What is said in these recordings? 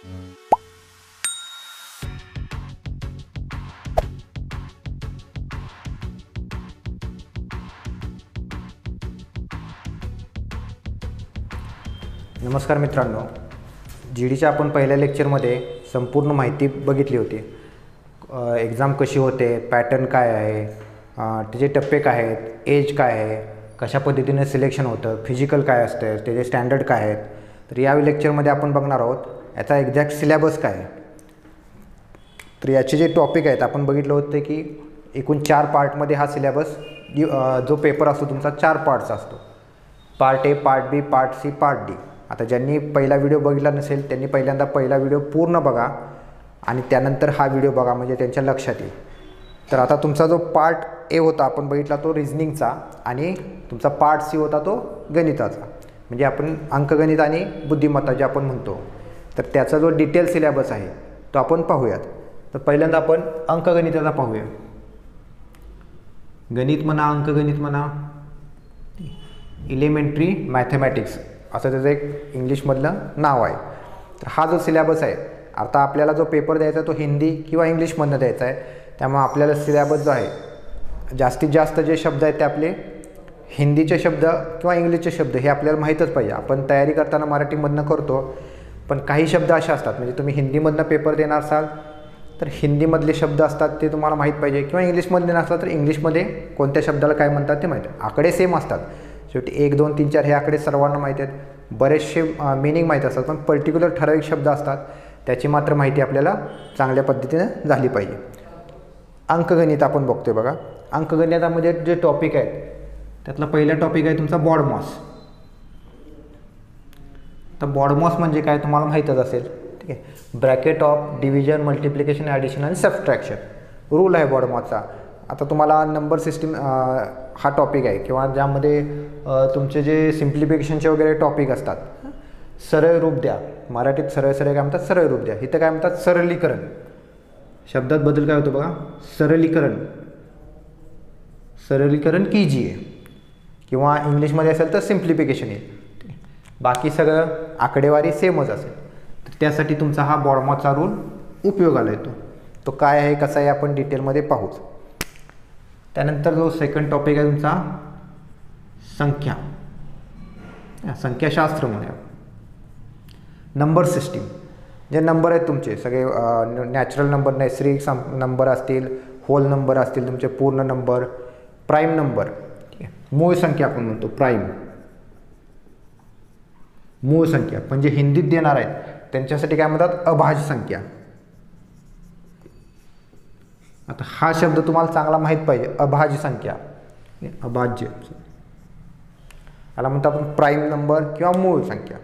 नमस्कार मित्रांनो, जीडीच्या आपण पहिल्या लेक्चरमध्ये संपूर्ण माहिती बघितली होती. एक्झाम कशी होते, पॅटर्न काय आहे, त्याचे टप्पे काय आहेत, एज काय आहे, कशा पद्धतीने सिलेक्शन होतं, फिजिकल काय असतं, त्याचे स्टँडर्ड काय आहेत. तर या लेक्चरमध्ये आपण बघणार आहोत याचा एक्झॅक्ट सिलेबस काय आहे. तर याचे जे टॉपिक आहेत आपण बघितलं होतं की एकूण 4 पार्टमध्ये हा सिलेबस जो पेपर असतो तुमचा 4 पार्टचा असतो. Part A, part B, part C, part D. आता ज्यांनी पहिला व्हिडिओ बघितला नसेल त्यांनी पहिल्यांदा पहिला व्हिडिओ पूर्ण बघा आणि त्यानंतर हा व्हिडिओ बघा, म्हणजे त्यांच्या लक्षात येईल. तर आता तुमचा जो पार्ट ए होता आपण बघितला तो रिझनिंगचा आणि तुमचा पार्ट सी होता तो गणिताचा, म्हणजे आपण अंकगणित आणि बुद्धिमत्ता जे आपण म्हणतो. तर त्याचा जो डिटेल सिलेबस आहे तो आपण पाहूयात. तर पहिल्यांदा आपण अंकगणिताचा पाहूया. गणित म्हणा, अंकगणित म्हणा, एलिमेंटरी मॅथमॅटिक्स असं त्याचं एक इंग्लिशमधलं नाव आहे. तर हा जो सिलेबस आहे, आता आपल्याला जो पेपर द्यायचा आहे तो हिंदी किंवा इंग्लिशमधनं द्यायचा आहे. त्यामुळे आपल्याला सिलेबस जो आहे जास्तीत जास्त जे शब्द आहेत ते आपले हिंदीचे शब्द किंवा इंग्लिशचे शब्द हे आपल्याला माहीतच पाहिजे. आपण तयारी करताना मराठीमधनं करतो, पण काही शब्द असे असतात म्हणजे तुम्ही हिंदीमधनं पेपर देणार असाल तर हिंदीमधले शब्द असतात ते तुम्हाला माहीत पाहिजे, किंवा इंग्लिशमधले नसतात तर इंग्लिशमध्ये कोणत्या शब्दाला काय म्हणतात ते माहीत आहे. आकडे सेम असतात शेवटी 1, 2, 3, 4 हे आकडे सर्वांना माहीत आहेत. बरेचसे मिनिंग माहीत असतात, पण पर्टिक्युलर ठराविक शब्द असतात त्याची मात्र माहिती आपल्याला चांगल्या पद्धतीने झाली पाहिजे. अंकगणित आपण बघतोय बघा. अंकगणितामध्ये जे टॉपिक आहेत त्यातला पहिला टॉपिक आहे तुमचा बॉडमॉस. तर बॉडमॉस म्हणजे काय तुम्हाला माहीतच असेल, ठीक आहे. Bracket of division, multiplication, addition आणि सबट्रॅक्शन रूल आहे बॉडमॉसचा. आता तुम्हाला नंबर सिस्टीम हा टॉपिक आहे, किंवा ज्यामध्ये तुमचे जे सिम्प्लिफिकेशनचे वगैरे टॉपिक असतात. सरळ रूप द्या, मराठीत सरळ सरळ काय म्हणतात, सरळ रूप द्या. इथं काय म्हणतात, सरलीकरण. शब्दात बदल काय होतो बघा, सरलीकरण, सरलीकरण कीजिए, किंवा इंग्लिशमध्ये असेल तर सिम्प्लिफिकेशन येईल. बाकी सगळं आकडेवारी सेमच असेल. तर त्यासाठी तुमचा हा बॉडमॉसचा रूल उपयोगाला येतो. तो काय आहे कसा आहे आपण डिटेलमध्ये पाहूच. त्यानंतर जो सेकंड टॉपिक आहे तुमचा संख्या, संख्याशास्त्र म्हणूया. नंबर सिस्टीम, जे नंबर आहेत तुमचे सगळे नॅचरल नंबर, नैसर्गिक नंबर असतील, होल नंबर असतील, तुमचे पूर्ण नंबर, प्राईम नंबर, ठीक आहे. मूळ संख्या आपण म्हणतो प्राईम, मूळ संख्या. पण जे हिंदीत देणार आहेत त्यांच्यासाठी काय म्हणतात, अभाज्य संख्या. आता हा शब्द तुम्हाला चांगला माहीत पाहिजे, अभाज्य संख्या, अभाज्य याला म्हणतो आपण प्राईम नंबर किंवा मूळ संख्या.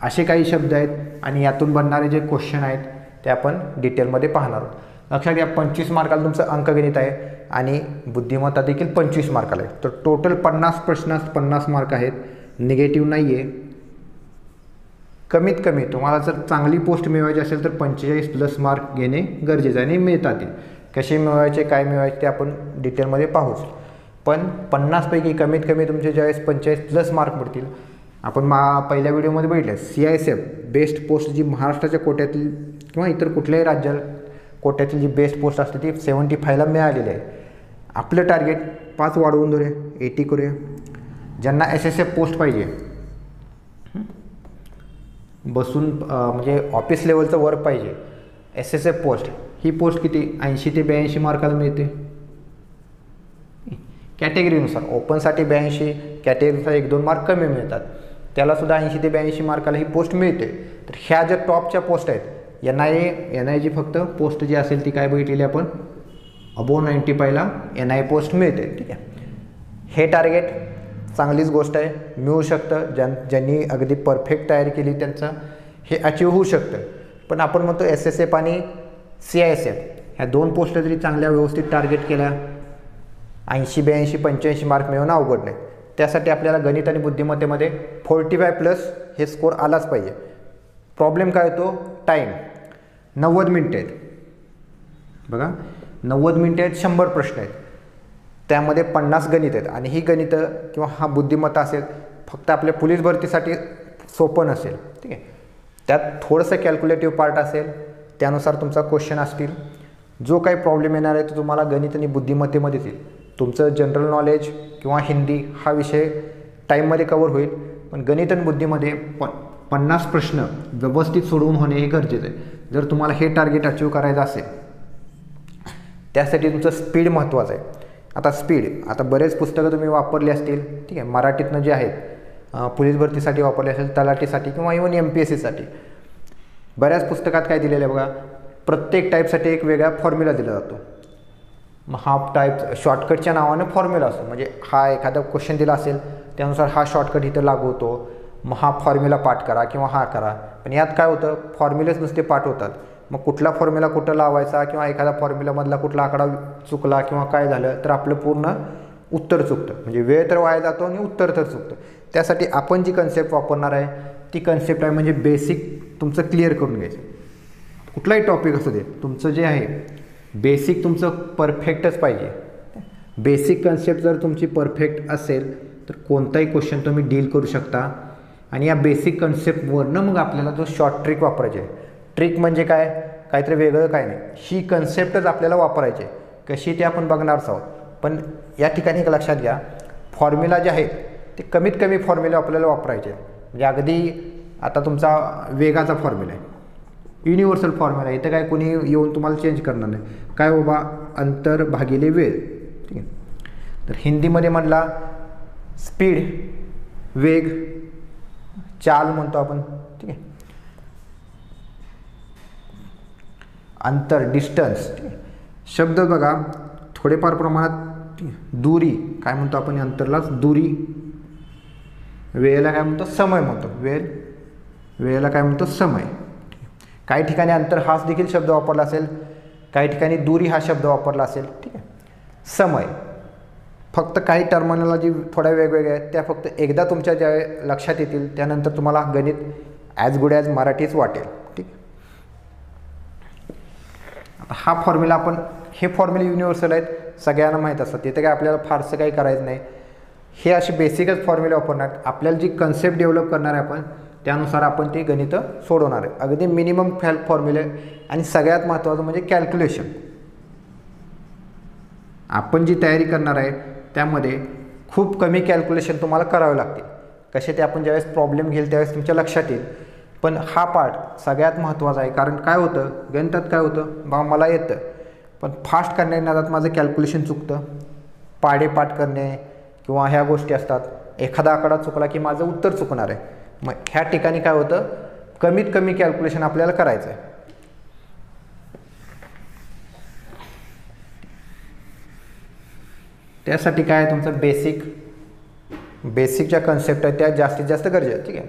असे काही शब्द आहेत आणि यातून बनणारे जे क्वेश्चन आहेत ते आपण डिटेलमध्ये पाहणार आहोत. लक्षात घ्या 25 मार्काला तुमचं अंकगणित आहे आणि बुद्धिमत्ता देखील 25 मार्काला आहे. तर टोटल 50 प्रश्नास 50 मार्क आहेत, निगेटिव्ह नाही आहे. कमीत कमी तुम्हाला जर चांगली पोस्ट मिळवायची असेल तर 45+ मार्क घेणे गरजेचं आहे आणि मिळतात. कसे मिळवायचे, काय मिळवायचे ते आपण डिटेलमध्ये पाहूच. पण 50 पैकी कमीत कमी तुमचे ज्यावेळेस 45+ मार्क पडतील. आपण पहिल्या व्हिडिओमध्ये बघितलं CISF बेस्ट पोस्ट जी महाराष्ट्राच्या कोट्यातील किंवा इतर कुठल्याही राज्यात कोट्यातील जी बेस्ट पोस्ट असते ती 75ला मिळालेली आहे. आपलं टार्गेट 5 वाढवून धरूया, 80 करूया. ज्यांना SSF पोस्ट पाहिजे, बसून म्हणजे ऑफिस लेवलचं वर्क पाहिजे, SSF पोस्ट, ही पोस्ट किती 80 ते 82 मार्काला मिळते. कॅटेगरीनुसार ओपनसाठी 82, कॅटेगरीनुसार 1-2 मार्क कमी मिळतात, त्यालासुद्धा 80 ते 82 मार्काला ही पोस्ट मिळते. तर ह्या ज्या टॉपच्या पोस्ट आहेत, NIA जी फक्त पोस्ट जी असेल ती काय बघितलेली आपण, अबोव 95ला NIA पोस्ट मिळते, ठीक आहे. हे टार्गेट चांगलीच गोष्ट आहे, मिळू शकतं. ज्यांनी अगदी परफेक्ट तयारी केली त्यांचं हे अचीव होऊ शकतं. पण आपण म्हणतो SSF आणि CISF ह्या 2 पोस्ट जरी चांगल्या व्यवस्थित टार्गेट केल्या 80, 82, 85 मार्क मिळवणं अवघड नाही. त्यासाठी आपल्याला गणित आणि बुद्धिमत्तेमध्ये 45+ हे स्कोर आलाच पाहिजे. प्रॉब्लेम काय होतो, टाईम 90 मिनटं आहेत बघा, 90 मिनटं आहेत, 100 प्रश्न आहेत, त्यामध्ये 50 गणित आहेत. आणि ही गणितं किंवा हा बुद्धिमत्ता असेल फक्त आपल्या पोलीस भरतीसाठी सोपं नसेल, ठीक आहे. त्यात थोडंसं कॅल्क्युलेटिव्ह पार्ट असेल, त्यानुसार तुमचा क्वेश्चन असतील. जो काही प्रॉब्लेम येणार आहे तो तुम्हाला गणित आणि बुद्धिमत्तेमध्येच येईल. तुमचं जनरल नॉलेज किंवा हिंदी हा विषय टाईममध्ये कवर होईल, पण गणित आणि बुद्धीमध्ये 50 प्रश्न व्यवस्थित सोडवून होणे हे गरजेचं आहे. जर तुम्हाला हे टार्गेट अचीव करायचं असेल, त्यासाठी तुमचं स्पीड महत्त्वाचं आहे. आता स्पीड, आता बरेच पुस्तकं तुम्ही वापरली असतील, ठीक आहे, मराठीतनं जे आहेत, पोलीस भरतीसाठी वापरले असेल, तलाठीसाठी किंवा इव्हन MPSCसाठी. बऱ्याच पुस्तकात काय दिलेलं आहे बघा, प्रत्येक टाईपसाठी एक वेगळा फॉर्म्युला दिला जातो. मग हा टाईप शॉर्टकटच्या नावानं फॉर्म्युला असतो, म्हणजे हा एखादा क्वेश्चन दिला असेल त्यानुसार हा शॉर्टकट इथं लागू होतो. मग हा फॉर्म्युला पाठ करा किंवा हा करा. पण यात काय होतं, फॉर्म्युलेच नुसते पाठ होतात. मग कुठला फॉर्म्युला कुठं लावायचा किंवा एखादा फॉर्म्युलामधला कुठला आकडा चुकला किंवा काय झालं तर आपलं पूर्ण उत्तर चुकतं. म्हणजे वेळ तर वाया जातो आणि उत्तर तर चुकतं. त्यासाठी आपण जी कन्सेप्ट वापरणार आहे ती कन्सेप्ट आहे म्हणजे बेसिक तुमचं क्लिअर करून घ्यायचं. कुठलाही टॉपिक असू दे, तुमचं जे आहे बेसिक तुमचं परफेक्टच पाहिजे. बेसिक कन्सेप्ट जर तुमची परफेक्ट असेल तर कोणताही क्वेश्चन तुम्ही डील करू शकता. आणि या बेसिक कन्सेप्टवरनं मग आपल्याला जो शॉर्ट ट्रिक वापरायचे आहे. ट्रिक म्हणजे काय, काहीतरी वेगळं काय नाही, ही कन्सेप्टच आपल्याला वापरायची आहे. कशी ते आपण बघणारच आहोत. पण या ठिकाणी एक लक्षात घ्या, फॉर्म्युला जे आहेत ते कमीत कमी फॉर्म्युला आपल्याला वापरायचे आहे. म्हणजे अगदी आता तुमचा वेगाचा फॉर्म्युला आहे, युनिव्हर्सल फॉर्म्युला आहे, इथं काय कोणी येऊन तुम्हाला चेंज करणार नाही. काय बाबा, अंतर भागिले वेळ, ठीक आहे. तर हिंदीमध्ये म्हटला स्पीड, वेग, चाल म्हणतो आपण, ठीक आहे, अंतर, डिस्टन्स, ठीक आहे. शब्द बघा थोडेफार प्रमाणात, दूरी काय म्हणतो आपण अंतरलाच दूरी. वेळेला काय म्हणतो, समय म्हणतो, वेळेला काय म्हणतो, समय. काही ठिकाणी अंतर हाच देखील शब्द वापरला असेल, काही ठिकाणी दूरी हा शब्द वापरला असेल, ठीक आहे. समय फक्त काही टर्मिनॉलॉजी थोड्या वेगवेगळ्या आहेत, त्या फक्त एकदा तुमच्या ज्या लक्षात येतील त्यानंतर तुम्हाला गणित ॲज गुड ॲज मराठीच वाटेल, ठीक. आता हा फॉर्म्युला आपण, हे फॉर्म्युला युनिव्हर्सल आहेत, सगळ्यांना माहीत असतात, तिथे काय आपल्याला फारसं काही करायचं नाही. हे असे बेसिकच फॉर्म्युला वापरणार. आपल्याला जी कन्सेप्ट डेव्हलप करणार आहे आपण, त्यानुसार आपण ती गणितं सोडवणार आहे. अगदी मिनिमम फॉर्म्युले. आणि सगळ्यात महत्त्वाचं म्हणजे कॅल्क्युलेशन. आपण जी तयारी करणार आहे त्यामध्ये खूप कमी कॅल्क्युलेशन तुम्हाला करावे लागतील. कसे ते आपण ज्यावेळेस प्रॉब्लेम घेईल त्यावेळेस तुमच्या लक्षात येईल. पण हा पार्ट सगळ्यात महत्त्वाचा आहे. कारण काय होतं गणितात, काय होतं बा मला येतं पण फास्ट करण्याच्या नादात माझं कॅल्क्युलेशन चुकतं. पाढेपाठ करणे किंवा ह्या गोष्टी असतात, एखादा आकडा चुकला की माझं उत्तर चुकणार आहे. मग ह्या ठिकाणी काय होतं, कमीत कमी कॅल्क्युलेशन आपल्याला करायचं आहे. त्यासाठी काय तुमचं बेसिक ज्या कन्सेप्ट आहेत त्या जास्तीत जास्त गरजेचं, ठीक आहे.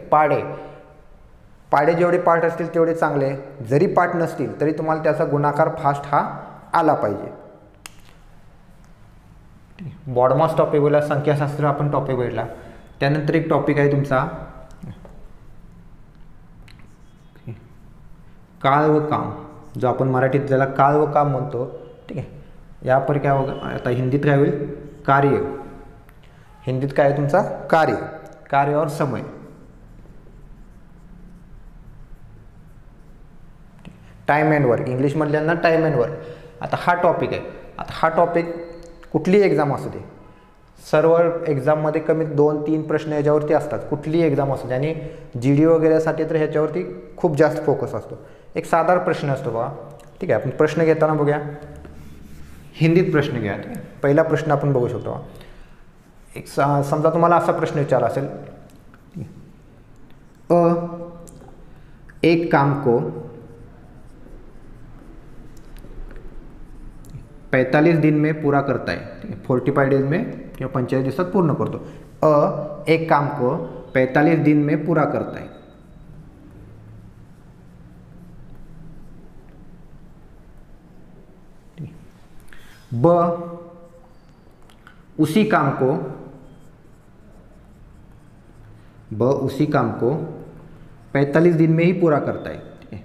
पाढे जेवढे पाठ असतील तेवढे चांगले. जरी पाठ नसतील तरी तुम्हाला त्याचा गुणाकार फास्ट हा आला पाहिजे. बॉडमॉस टॉपिक बोलला, संख्याशास्त्र आपण टॉपिक बघितला. त्यानंतर एक टॉपिक आहे तुमचा काळ व काम, जो आपण मराठीत ज्याला काळ व काम म्हणतो, ठीक आहे. यापर काय होगा, आता हिंदीत काय होईल, कार्य. हिंदीत काय आहे तुमचा कार्य और समय. टाईम अँड वर्क, इंग्लिशमधल्यांना टाईम अँड वर्क. आता हा टॉपिक आहे. आता हा टॉपिक कुठलीही एक्झाम असू दे, सर्व एक्झाममध्ये कमीत 2-3 प्रश्न ह्याच्यावरती असतात, कुठलीही एक्झाम असू दे. आणि GD वगैरेसाठी तर ह्याच्यावरती खूप जास्त फोकस असतो. एक साधा प्रश्न असतो बघा, ठीक आहे. आपण प्रश्न घेताना बघूया, हिंदीत प्रश्न घ्या, ठीक आहे. पहिला प्रश्न आपण बघू शकतो. एक समजा तुम्हाला असा प्रश्न विचारला असेल, एक काम को 45 दिन में पूरा करता है, ठीक है. 45 डेज में किंवा 45 दिवसात पूर्ण करतो. एक काम को 45 दिन में पूरा करता है. उसी काम को 45 दिन में ही पूरा करता है, ठीक है.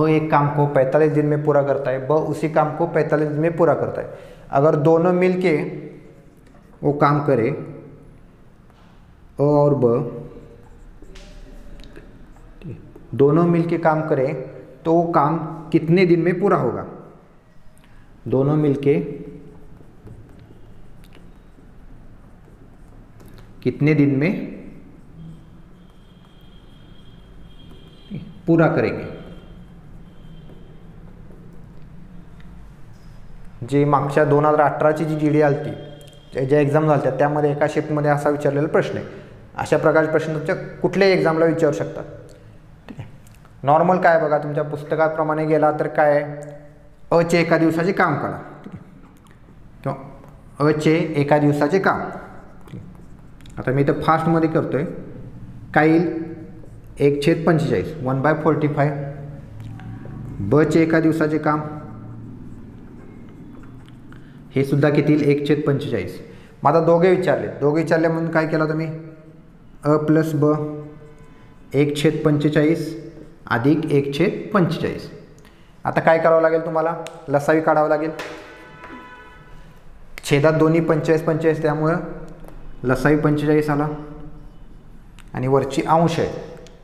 एक काम को 45 दिन में पूरा करता है, उसी काम को 45 दिन में पूरा करता है. अगर दोनों मिलके वो काम करे, अ और ब दोनों मिलके काम करें तो वो काम कितने दिन में पूरा होगा? दोनों मिलके कितने दिन में पूरा करेंगे? जी मागच्या 2018ची जी GD आलती, ज्या एक्झाम झाल्या त्यामध्ये एका शिफ्टमध्ये असा विचारलेला प्रश्न आहे. अशा प्रकारचे प्रश्न तुमच्या कुठल्याही एक्झामला विचारू शकतात. ठीक आहे. नॉर्मल काय बघा, तुमच्या पुस्तकाप्रमाणे गेला तर काय, अ चे एका दिवसाचे काम काढा. ठीक आहे. किंवा अ चे एका दिवसाचे काम. आता मी इथं फास्टमध्ये करतोय. काय येईल? 1/45 1/45. ब चे एका दिवसाचे काम हे सुद्धा किती येईल? 1/45. मग आता दोघे विचारले म्हणून काय केलं तुम्ही? अ प्लस ब 1/45 अधिक 1/45. आता काय करावं लागेल तुम्हाला? लसावी काढावं लागेल. छेदात दोन्ही 45 त्यामुळं लसावी 45 आला आणि वरची अंश आहे,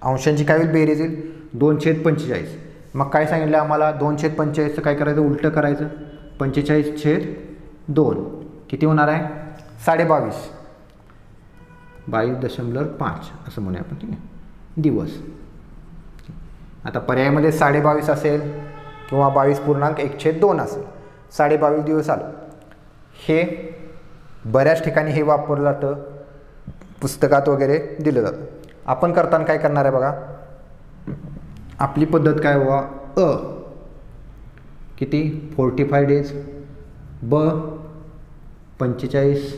अंशांची काय होईल? बेरीज येईल 2/45. मग काय सांगितलं आम्हाला? 2/45चं काय करायचं? उलटं करायचं. 45/2 किती होणार आहे? 22.5 22.5 असं म्हणूया आपण. ठीक आहे. दिवस. आता पर्यायामध्ये 22.5 असेल किंवा 22.1/2 असेल. 22.5 दिवस आलं. हे बऱ्याच ठिकाणी हे वापरलं जातं, पुस्तकात वगैरे दिलं जातं. आपण करताना काय करणार आहे बघा, आपली पद्धत काय व्हा? अ किती? 45 डेज. ब 45.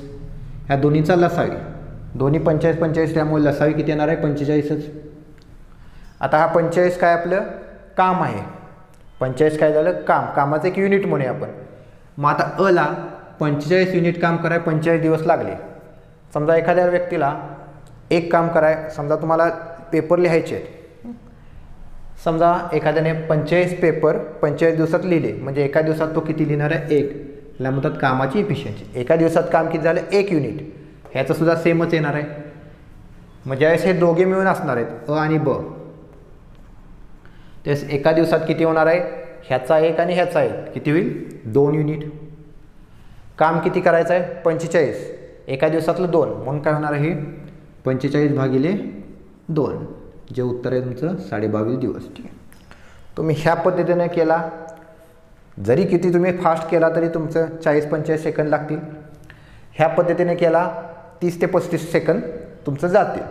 ह्या दोन्हीचा लसावी, दोन्ही 45 त्यामुळे लसावी किती येणार आहे? 45च. आता हा 45 काय आपलं काम आहे. 45 काय झालं? काम. कामाचं एक युनिट म्हणूया आपण. मग आता अला 45 युनिट काम करायला 45 दिवस लागले. समजा एखाद्या व्यक्तीला एक काम कराय, समजा तुम्हाला पेपर लिहायचे आहेत. समजा एखाद्याने 45 पेपर 45 दिवसात लिहिले, म्हणजे एका दिवसात तो किती लिहिणार आहे? 1. याला म्हणतात कामाची इफिशियन्सी. एका दिवसात काम किती झालं? 1 युनिट. ह्याचं सुद्धा सेमच येणार आहे. मग ज्यावेळेस हे दोघे मिळून असणार आहेत, अ आणि ब, त्यावेळेस एका दिवसात किती होणार आहे? ह्याचा 1 आणि ह्याचा 1 किती होईल? 2 युनिट. काम किती करायचं आहे? 45. एका दिवसातलं 2 म्हणून काय होणार आहे? 45/2 जे उत्तर आहे तुमचं 22.5 दिवस. ठीक आहे. तुम्ही ह्या पद्धतीने केला, जरी किती तुम्ही फास्ट केला तरी तुमचं 40-45 सेकंद लागतील. ह्या पद्धतीने केला 30 ते 35 सेकंद तुमचं जातील.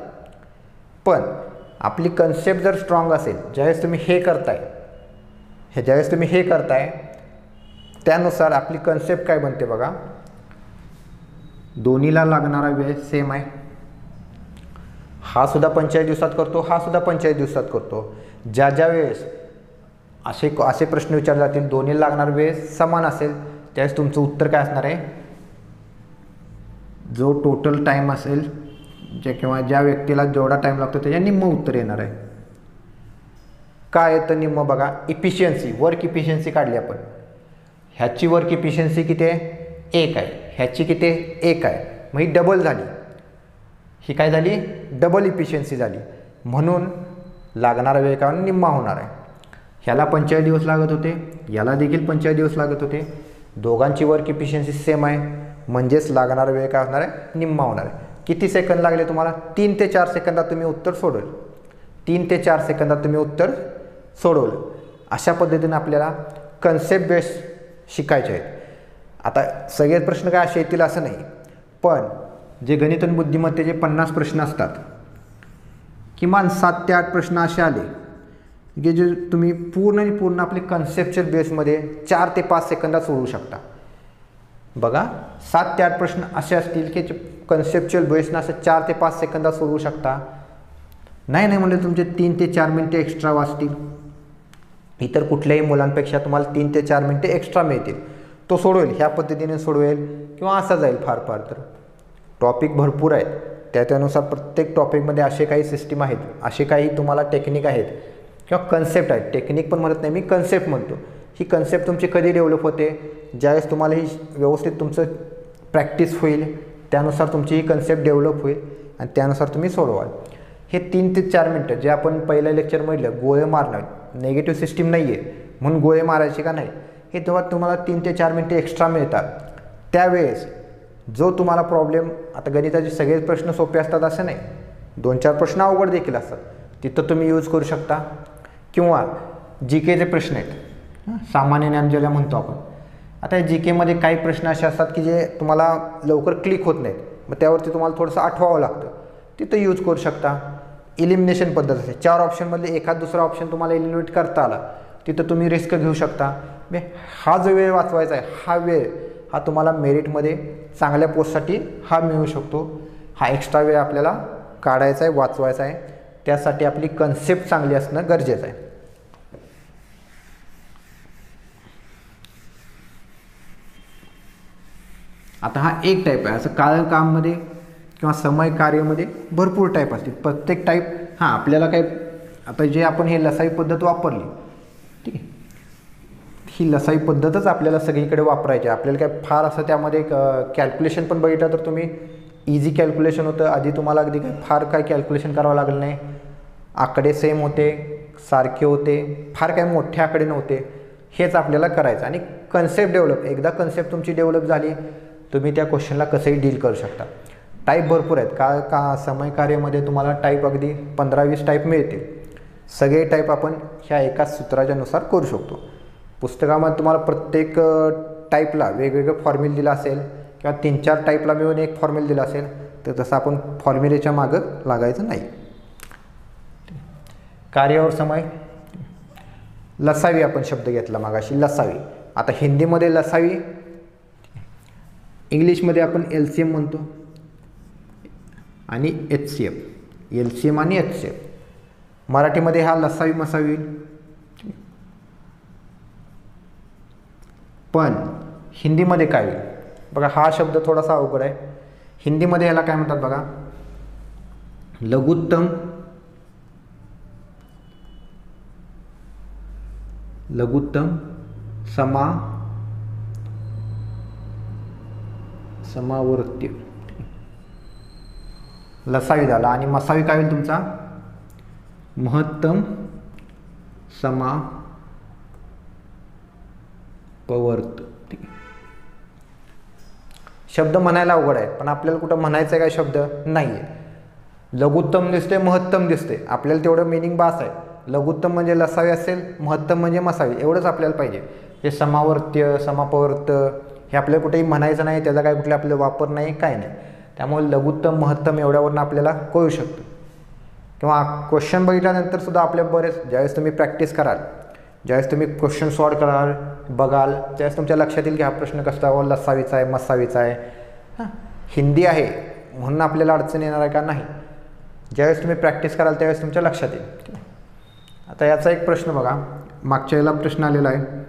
पण आपली कन्सेप्ट जर स्ट्रॉंग असेल, ज्यावेळेस तुम्ही हे करताय त्यानुसार आपली कन्सेप्ट काय बनते बघा, दोन्हीला लागणारा वेळ सेम आहे. हा सुद्धा 45 दिवसात करतो, हा सुद्धा 45 दिवसात करतो. ज्या वेळेस असे प्रश्न विचारले जातील, दोन्हीला लागणारा वेळ समान असेल, त्यावेळेस तुमचं उत्तर काय असणार आहे? जो टोटल टाईम असेल किंवा ज्या व्यक्तीला जेवढा टाईम लागतो त्याच्या निम्म उत्तर येणार आहे. काय येतं निम्म बघा? इफिशियन्सी, वर्क इफिशियन्सी काढली आपण. ह्याची वर्क इफिशियन्सी किती आहे? 1 आहे. ह्याची किती आहे? 1 आहे. मग ही डबल झाली. ही काय झाली? डबल इफिशियन्सी झाली. म्हणून लागणारा वेळ काय निम्मा होणार आहे. ह्याला 45 दिवस लागत होते, याला देखील 45 दिवस लागत होते. दोघांची वर्क इफिशियन्सी सेम आहे, म्हणजेच लागणारा वेळ काय होणार आहे? निम्मा होणार आहे. किती सेकंद लागले तुम्हाला? 3 ते 4 सेकंदात तुम्ही उत्तर सोडवलं. 3 ते 4 सेकंदात तुम्ही उत्तर सोडवलं. अशा पद्धतीने आपल्याला कन्सेप्ट बेस शिकायचे आहेत. आता सगळे प्रश्न काय असे येतील असं नाही, पण जे गणित आणि बुद्धिमत्तेचे 50 प्रश्न असतात, किमान 7 ते 8 प्रश्न असे आले की जे तुम्ही पूर्ण आपले कन्सेप्चुअल बेसमध्ये 4 ते 5 सेकंदात सोडवू शकता. बघा, 7 ते 8 प्रश्न असे असतील की कन्सेप्चुअल बेसनं असं 4 ते 5 सेकंदात सोडवू शकता. नाही म्हणजे तुमचे 3 ते 4 मिनटे एक्स्ट्रा वाचतील. इतर कुठल्याही मुलांपेक्षा तुम्हाला 3 ते 4 मिनटे एक्स्ट्रा मिळतील. तो सोडवेल, ह्या पद्धतीने सोडवेल किंवा असा जाईल. फार तर टॉपिक भरपूर आहेत, त्यानुसार प्रत्येक टॉपिकमध्ये असे काही सिस्टीम आहेत, असे काही तुम्हाला टेक्निक आहेत किंवा कन्सेप्ट आहेत. टेक्निक पण म्हणत नाही मी, कन्सेप्ट म्हणतो. ही कन्सेप्ट तुमची कधी डेव्हलप होते? ज्यावेळेस तुम्हाला ही व्यवस्थित तुमचं प्रॅक्टिस होईल, त्यानुसार तुमची ही कन्सेप्ट डेव्हलप होईल आणि त्यानुसार तुम्ही सोडवाल. हे 3 ते 4 मिनटं जे आपण पहिल्या लेक्चर म्हटलं गोळे मारणं, नेगेटिव्ह सिस्टीम नाही आहे म्हणून गोळे मारायचे का नाही, हे तेव्हा तुम्हाला 3 ते 4 मिनटे एक्स्ट्रा मिळतात. त्यावेळेस जो तुम्हाला प्रॉब्लेम, आता गणिताचे सगळेच प्रश्न सोपे असतात असं नाही, 2-4 प्रश्न अवघड देखील असतात, तिथं तुम्ही यूज करू शकता. किंवा जी केचे प्रश्न आहेत, सामान्य ज्ञान ज्याला म्हणतो आपण. आता जी केमध्ये काही प्रश्न असे असतात की जे तुम्हाला लवकर क्लिक होत नाहीत, मग त्यावरती तुम्हाला थोडंसं आठवावं लागतं, तिथं यूज करू शकता. इलिमिनेशन पद्धत असते, 4 ऑप्शनमधले एखाद दुसरा ऑप्शन तुम्हाला इलिमिनेट करता आला, तिथं तुम्ही रिस्क घेऊ शकता. हा जो वेळ वाचवायचा आहे, हा वेळ हा तुम्हाला मेरिटमध्ये चांगल्या पोस्टसाठी हा मिळू शकतो. हा एक्स्ट्रा वेळ आपल्याला काढायचा आहे, वाचवायचा आहे. त्यासाठी आपली कन्सेप्ट चांगली असणं गरजेचं आहे. आता हा एक टाईप आहे. असं काममध्ये किंवा समय कार्यमध्ये भरपूर टाईप असतील. प्रत्येक टाईप आपल्याला काय, आता जे आपण हे लसाई पद्धत वापरली, ठीक आहे, ही लसाई पद्धतच आपल्याला सगळीकडे वापरायची. आपल्याला काय फार असं त्यामध्ये कॅल्क्युलेशन पण बघितलं तर तुम्ही इझी कॅल्क्युलेशन होतं. आधी तुम्हाला अगदी फार काय कॅल्क्युलेशन करावं लागलं नाही. आकडे सेम होते, सारखे होते, फार काय मोठे आकडे नव्हते. हेच आपल्याला करायचं आणि कन्सेप्ट डेव्हलप. एकदा कन्सेप्ट तुमची डेव्हलप झाली, तुम्ही त्या क्वेश्चनला कसंही डील करू शकता. टाईप भरपूर आहेत. का समय कार्यामध्ये तुम्हाला टाईप अगदी 15-20 टाईप मिळतील. सगळे टाईप आपण ह्या एकाच सूत्राच्यानुसार करू शकतो. पुस्तकामध्ये तुम्हाला प्रत्येक टाईपला वेगवेगळं फॉर्म्युला दिला असेल किंवा 3-4 टाईपला मिळून एक फॉर्म्युला दिला असेल, तर तसं आपण फॉर्म्युलेच्या मागं लागायचं नाही. कार्यावर समय, लसावी आपण शब्द घेतला मागाशी, लसावी. आता हिंदीमध्ये लसावी, इंग्लिशमध्ये आपण LCM म्हणतो आणि HCF, LCM आणि HCF. मराठीमध्ये हा लसावी मसावी. पण हिंदीमध्ये काय होईल बघा, हा शब्द थोडासा अवघड आहे. हिंदीमध्ये याला काय म्हणतात बघा, लघुत्तम, समावर्ती. लसावी झाला आणि मसावी काय होईल तुमचा, महत्तम समापवर्त. ठीक आहे, शब्द म्हणायला अवघड आहे पण आपल्याला कुठं म्हणायचं आहे काय शब्द नाही आहे. लघुत्तम दिसते, महत्तम दिसते, आपल्याला तेवढं मिनिंग बास आहे. लघुत्तम म्हणजे लसावी असेल, महत्तम म्हणजे मसावी, एवढंच आपल्याला पाहिजे. हे समावर्त्य, समापवर्त हे आपल्याला कुठेही म्हणायचं नाही, त्याचा काय कुठला आपल्याला वापर नाही, काय नाही. त्यामुळे लघुत्तम महत्तम एवढ्यावरून आपल्याला कळू शकतं. किंवा क्वेश्चन बघितल्यानंतर सुद्धा आपल्या बरेच, ज्यावेळेस तुम्ही प्रॅक्टिस कराल, ज्यावेळेस तुम्ही क्वेश्चन सॉल्व कराल, बघाल, त्यावेळेस तुमच्या लक्षात येईल की हा प्रश्न कसा लसावीचा आहे, मसावीचा आहे. हिंदी आहे म्हणून आपल्याला अडचण येणार आहे का, नाही. ज्यावेळेस तुम्ही प्रॅक्टिस कराल त्यावेळेस तुमच्या लक्षात येईल. आता याचा एक प्रश्न बघा, मागच्या वेळेला प्रश्न आलेला आहे,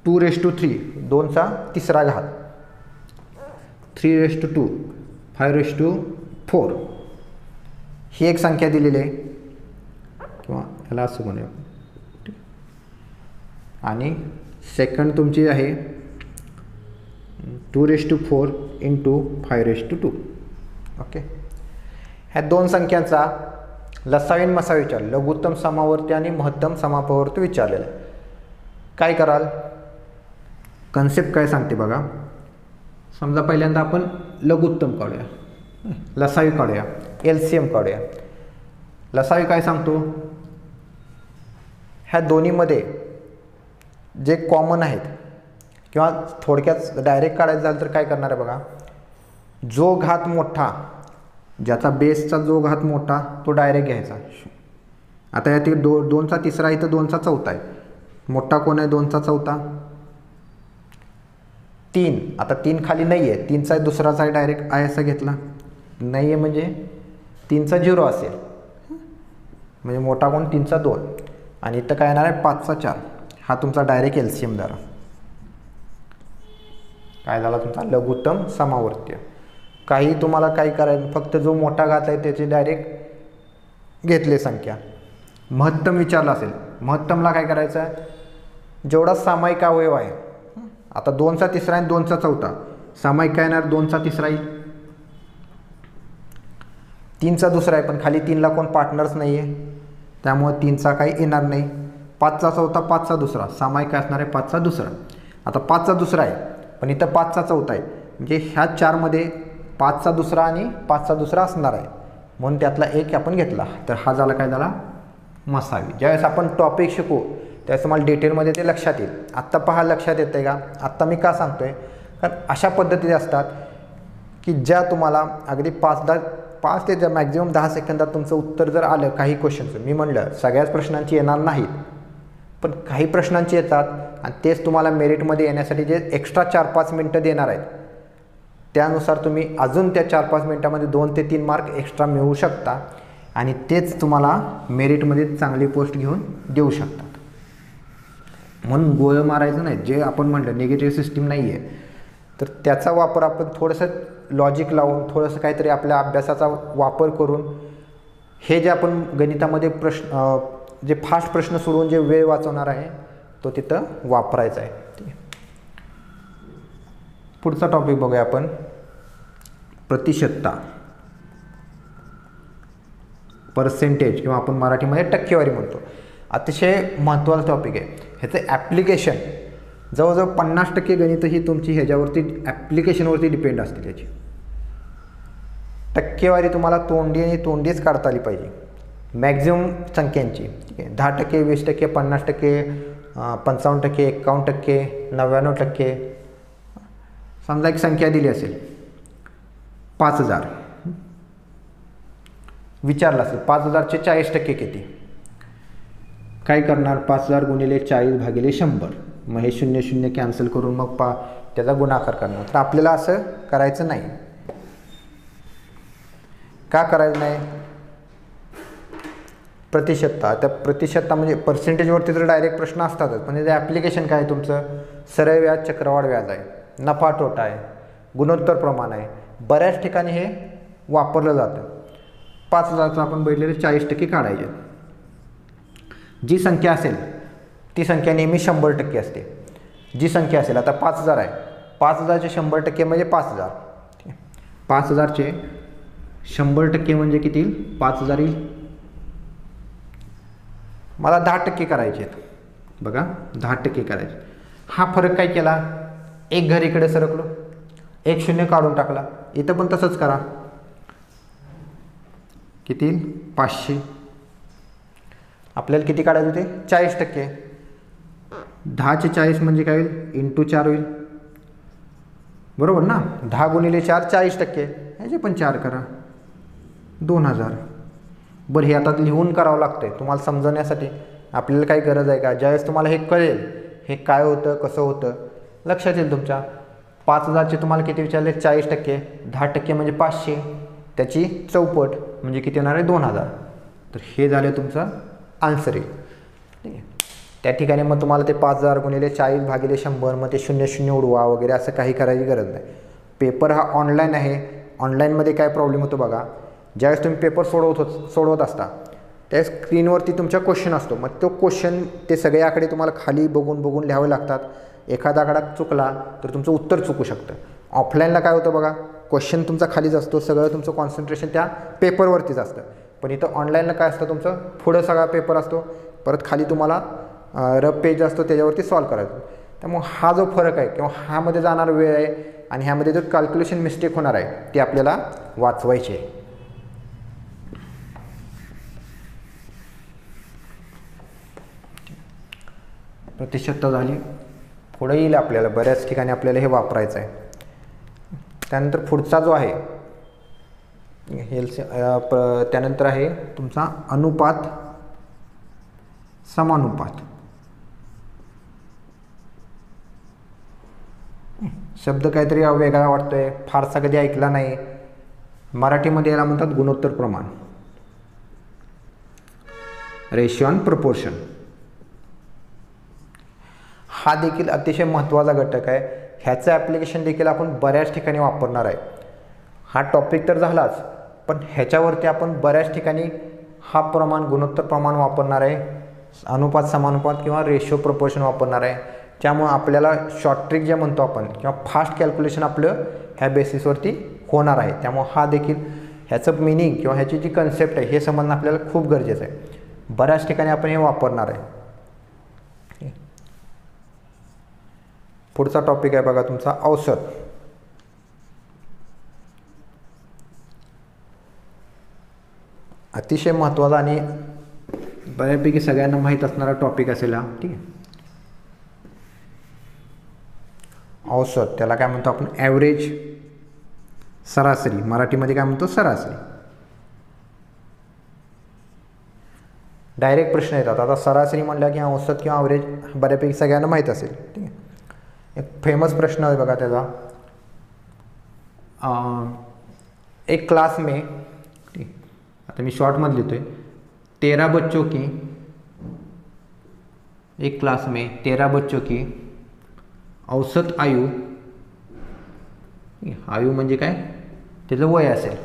2⁵, 2चा तिसरा घात, 3⁵2, 5⁵4 ही एक संख्या दिलेली आहे, किंवा याला असं म्हणूया. आणि सेकंड तुमची आहे 2⁴ × 5⁵2. ओके, ह्या दोन संख्यांचा लसावी आणि मसावी विचार, लघुत्तम समावर्ती आणि महत्तम समापवर्ती विचारलेलं आहे. काय कराल, कन्सेप्ट काय सांगते बघा. समजा पहिल्यांदा आपण लघुत्तम काढूया, लसावी काढूया, LCM काढूया. लसावी काय सांगतो, ह्या दोन्हीमध्ये जे कॉमन आहेत, किंवा थोडक्यात डायरेक्ट काढायचं झालं तर काय करणार आहे बघा, जो घात मोठा, ज्याचा बेसचा जो घात मोठा तो डायरेक्ट घ्यायचा. आता यात 2चा तिसरा आहे, तर 2चा चौथा आहे. मोठा कोण आहे, 2चा चौथा. 3, आता 3 खाली नाही आहे, 3चा दुसराचा आहे, डायरेक्ट आहे असं घेतला. नाही आहे म्हणजे 3चा 0 असेल, म्हणजे मोठा कोण, 3चा 2. आणि इथं काय येणार आहे, 5चा 4. हा तुमचा डायरेक्ट LCM झाला. काय झाला तुमचा लघुत्तम समावर्ती. काही तुम्हाला काय करायचं, फक्त जो मोठा घात आहे त्याची डायरेक्ट घेतले संख्या. महत्तम विचारला असेल, महत्तमला काय करायचं, जेवढा सामायिक अवयव आहे, आता 2चा तिसरा आणि 2चा चौथा, सामायिक काय येणार, 2चा तिसरा येईल, 3चा दुसरा आहे, पण खाली 3ला कोण पार्टनर्स नाही आहे, त्यामुळे 3चा काही येणार नाही. 5चा चौथा, 5चा दुसरा, सामायिक काय असणार आहे, 5चा दुसरा. आता 5चा दुसरा आहे, पण इथं 5चा चौथा आहे, म्हणजे ह्या 4मध्ये 5चा दुसरा आणि 5चा दुसरा असणार आहे, म्हणून त्यातला एक आपण घेतला. तर हा झाला काय झाला, मसावी. ज्यावेळेस आपण टॉपिक शिकू त्यावेळेस तुम्हाला डिटेलमध्ये ते लक्षात येईल. आत्ता पहा लक्षात येतं आहे का, आत्ता मी का सांगतो आहे, कारण अशा पद्धती असतात की ज्या तुम्हाला अगदी 5 ते मॅक्झिमम 10 सेकंदात तुमचं उत्तर जर आलं काही क्वेश्चनचं. मी म्हणलं सगळ्याच प्रश्नांची येणार नाहीत, पण काही प्रश्नांची येतात आणि तेच तुम्हाला मेरिटमध्ये येण्यासाठी जे एक्स्ट्रा 4-5 मिनटं देणार आहेत, त्यानुसार तुम्ही अजून त्या 4-5 मिनटामध्ये 2 ते 3 मार्क एक्स्ट्रा मिळवू शकता आणि तेच तुम्हाला मेरिटमध्ये चांगली पोस्ट घेऊन देऊ शकतात. म्हणून गोळ मारायचं नाही. जे आपण म्हटलं निगेटिव्ह सिस्टीम नाही आहे, तर त्याचा वापर आपण थोडंसं लॉजिक लावून, थोडंसं काहीतरी आपल्या अभ्यासाचा वापर करून, हे जे आपण गणितामध्ये जे फास्ट प्रश्न सोडवून जे वेळ वाचवणार आहे तो तिथं वापरायचा आहे. ठीक आहे, पुढचा टॉपिक बघूया आपण, प्रतिशतता, पर्सेंटेज किंवा आपण मराठीमध्ये टक्केवारी म्हणतो. अतिशय महत्त्वाचा टॉपिक आहे. ह्याचं ॲप्लिकेशन जवळजवळ 50% गणित ही तुमची ह्याच्यावरती ॲप्लिकेशनवरती डिपेंड असते. त्याची टक्केवारी तुम्हाला तोंडी आणि तोंडीच काढता आली पाहिजे मॅक्झिमम संख्यांची. ठीक आहे, 10%, 20%, 50%, 55%, 51%, 99%. समजा एक संख्या दिली असेल 5000, विचारलं असेल 5000चे 40% किती, काय करणार, 5000 गुणिले 40 भागिले 100. मग हे 0 कॅन्सल करून मग त्याचा गुणाकार करणार. तर आपल्याला असं करायचं नाही. का करायचं नाही, प्रतिशतता. त्या प्रतिशतता म्हणजे पर्सेंटेजवरती तर डायरेक्ट प्रश्न असतातच, पण त्याचं ॲप्लिकेशन काय आहे तुमचं, सरळ व्याज, चक्रवाढ व्याज आहे, नफा तोटा आहे, गुणोत्तर प्रमाण आहे. बऱ्याच ठिकाणी हे वापरलं जातं. 5000चं आपण बघितलेलं 40% काढायचे. जी संख्या असेल ती संख्या नेहमी 100% असते. जी संख्या असेल, आता 5000 आहे, 5000चे 100% म्हणजे 5000. 5000चे 100% म्हणजे किती येईल, 5000 येईल. मला 10% करायचे आहेत, बघा 10% करायचे. हा फरक काय केला, एक घर इकडे सरकलो, एक 0 काढून टाकला. इथं पण तसंच करा, किती येईल, 500. आपल्याला किती काढायचे होते, 40%. 10चे 40 म्हणजे काय होईल, इंटू 4 होईल, बरोबर ना. 10 गुणिले 4 40%. ह्याचे पण 4 करा, 2000. बरं, हे आता लिहून करावं लागतं आहे तुम्हाला समजण्यासाठी. आपल्याला काही गरज आहे का, ज्यावेळेस तुम्हाला हे कळेल हे काय होतं कसं होतं लक्षात येईल तुमच्या. 5000चे तुम्हाला किती विचारले, 40%. 10% म्हणजे 500, त्याची चौपट म्हणजे किती येणार आहे, 2000. तर हे झालं तुमचं आन्सर येईल. ठीक आहे, त्या ठिकाणी मग तुम्हाला ते 5000 गुणिले 40 भागिले 100, मग ते 0 उडवा वगैरे असं काही करायची गरज नाही. पेपर हा ऑनलाईन आहे. ऑनलाईनमध्ये काय प्रॉब्लेम होतो बघा, ज्यावेळेस तुम्ही पेपर सोडवत असता त्या स्क्रीनवरती तुमचा क्वेश्चन असतो. मग तो क्वेश्चन ते सगळे आकडे तुम्हाला खाली बघून लिहावे लागतात. एखादा आकडा चुकला तर तुमचं उत्तर चुकू शकतं. ऑफलाईनला काय होतं बघा, क्वेश्चन तुमचा खालीच असतो, सगळं तुमचं कॉन्सन्ट्रेशन त्या पेपरवरतीच असतं. पण इथं ऑनलाईनला काय असतं, तुमचं पुढं सगळा पेपर असतो, परत खाली तुम्हाला रफ पेज असतो, त्याच्यावरती सॉल्व करायचं. त्यामुळे हा जो फरक आहे किंवा ह्यामध्ये जाणार वेळ आहे आणि ह्यामध्ये जो कॅल्क्युलेशन मिस्टेक होणार आहे ती आपल्याला वाचवायची आहे. प्रतिशतता झाली. पुढे येईल आपल्याला बऱ्याच ठिकाणी आपल्याला हे वापरायचं आहे. त्यानंतर पुढचा जो आहे त्यानंतर आहे तुमचा अनुपात समानुपात. शब्द काहीतरी वेगळा वाटतोय, फारसा कधी ऐकला नाही. मराठीमध्ये याला म्हणतात गुणोत्तर प्रमाण, रेशिओ अँड प्रपोर्शन. हा देखील अतिशय महत्त्वाचा घटक आहे. ह्याचं ॲप्लिकेशन देखील आपण बऱ्याच ठिकाणी वापरणार आहे. हा टॉपिक तर झालाच, पण ह्याच्यावरती आपण बऱ्याच ठिकाणी हा गुणोत्तर प्रमाण वापरणार आहे, अनुपात समानुपात किंवा रेशो प्रपोर्शन वापरणार आहे. त्यामुळं आपल्याला शॉर्ट ट्रिक जे म्हणतो आपण किंवा फास्ट कॅल्क्युलेशन आपलं ह्या बेसिसवरती होणार आहे. त्यामुळं हा देखील ह्याचं मिनिंग किंवा ह्याची जी कन्सेप्ट आहे हे समजणं आपल्याला खूप गरजेचं आहे. बऱ्याच ठिकाणी आपण हे वापरणार आहे. पुढचा टॉपिक आहे बघा तुमचा औसत. अतिशय महत्त्वाचा आणि बऱ्यापैकी सगळ्यांना माहीत असणारा टॉपिक असेल हा. ठीक आहे. औसत त्याला काय म्हणतो आपण, ॲव्हरेज, सरासरी, मराठीमध्ये काय म्हणतो सरासरी. डायरेक्ट प्रश्न येतात. आता सरासरी म्हणल्या की औसत किंवा ॲव्हरेज बऱ्यापैकी सगळ्यांना माहीत असेल. ठीक आहे. एक फेमस प्रश्न आहे बघा त्याचा, एक क्लास में, ठीक, आता मी शॉर्टमध्ये लिहितोय, 13 बच्चों की, एक क्लास में 13 बच्चों की औसत आयु, आयु म्हणजे काय त्याचं वय असेल.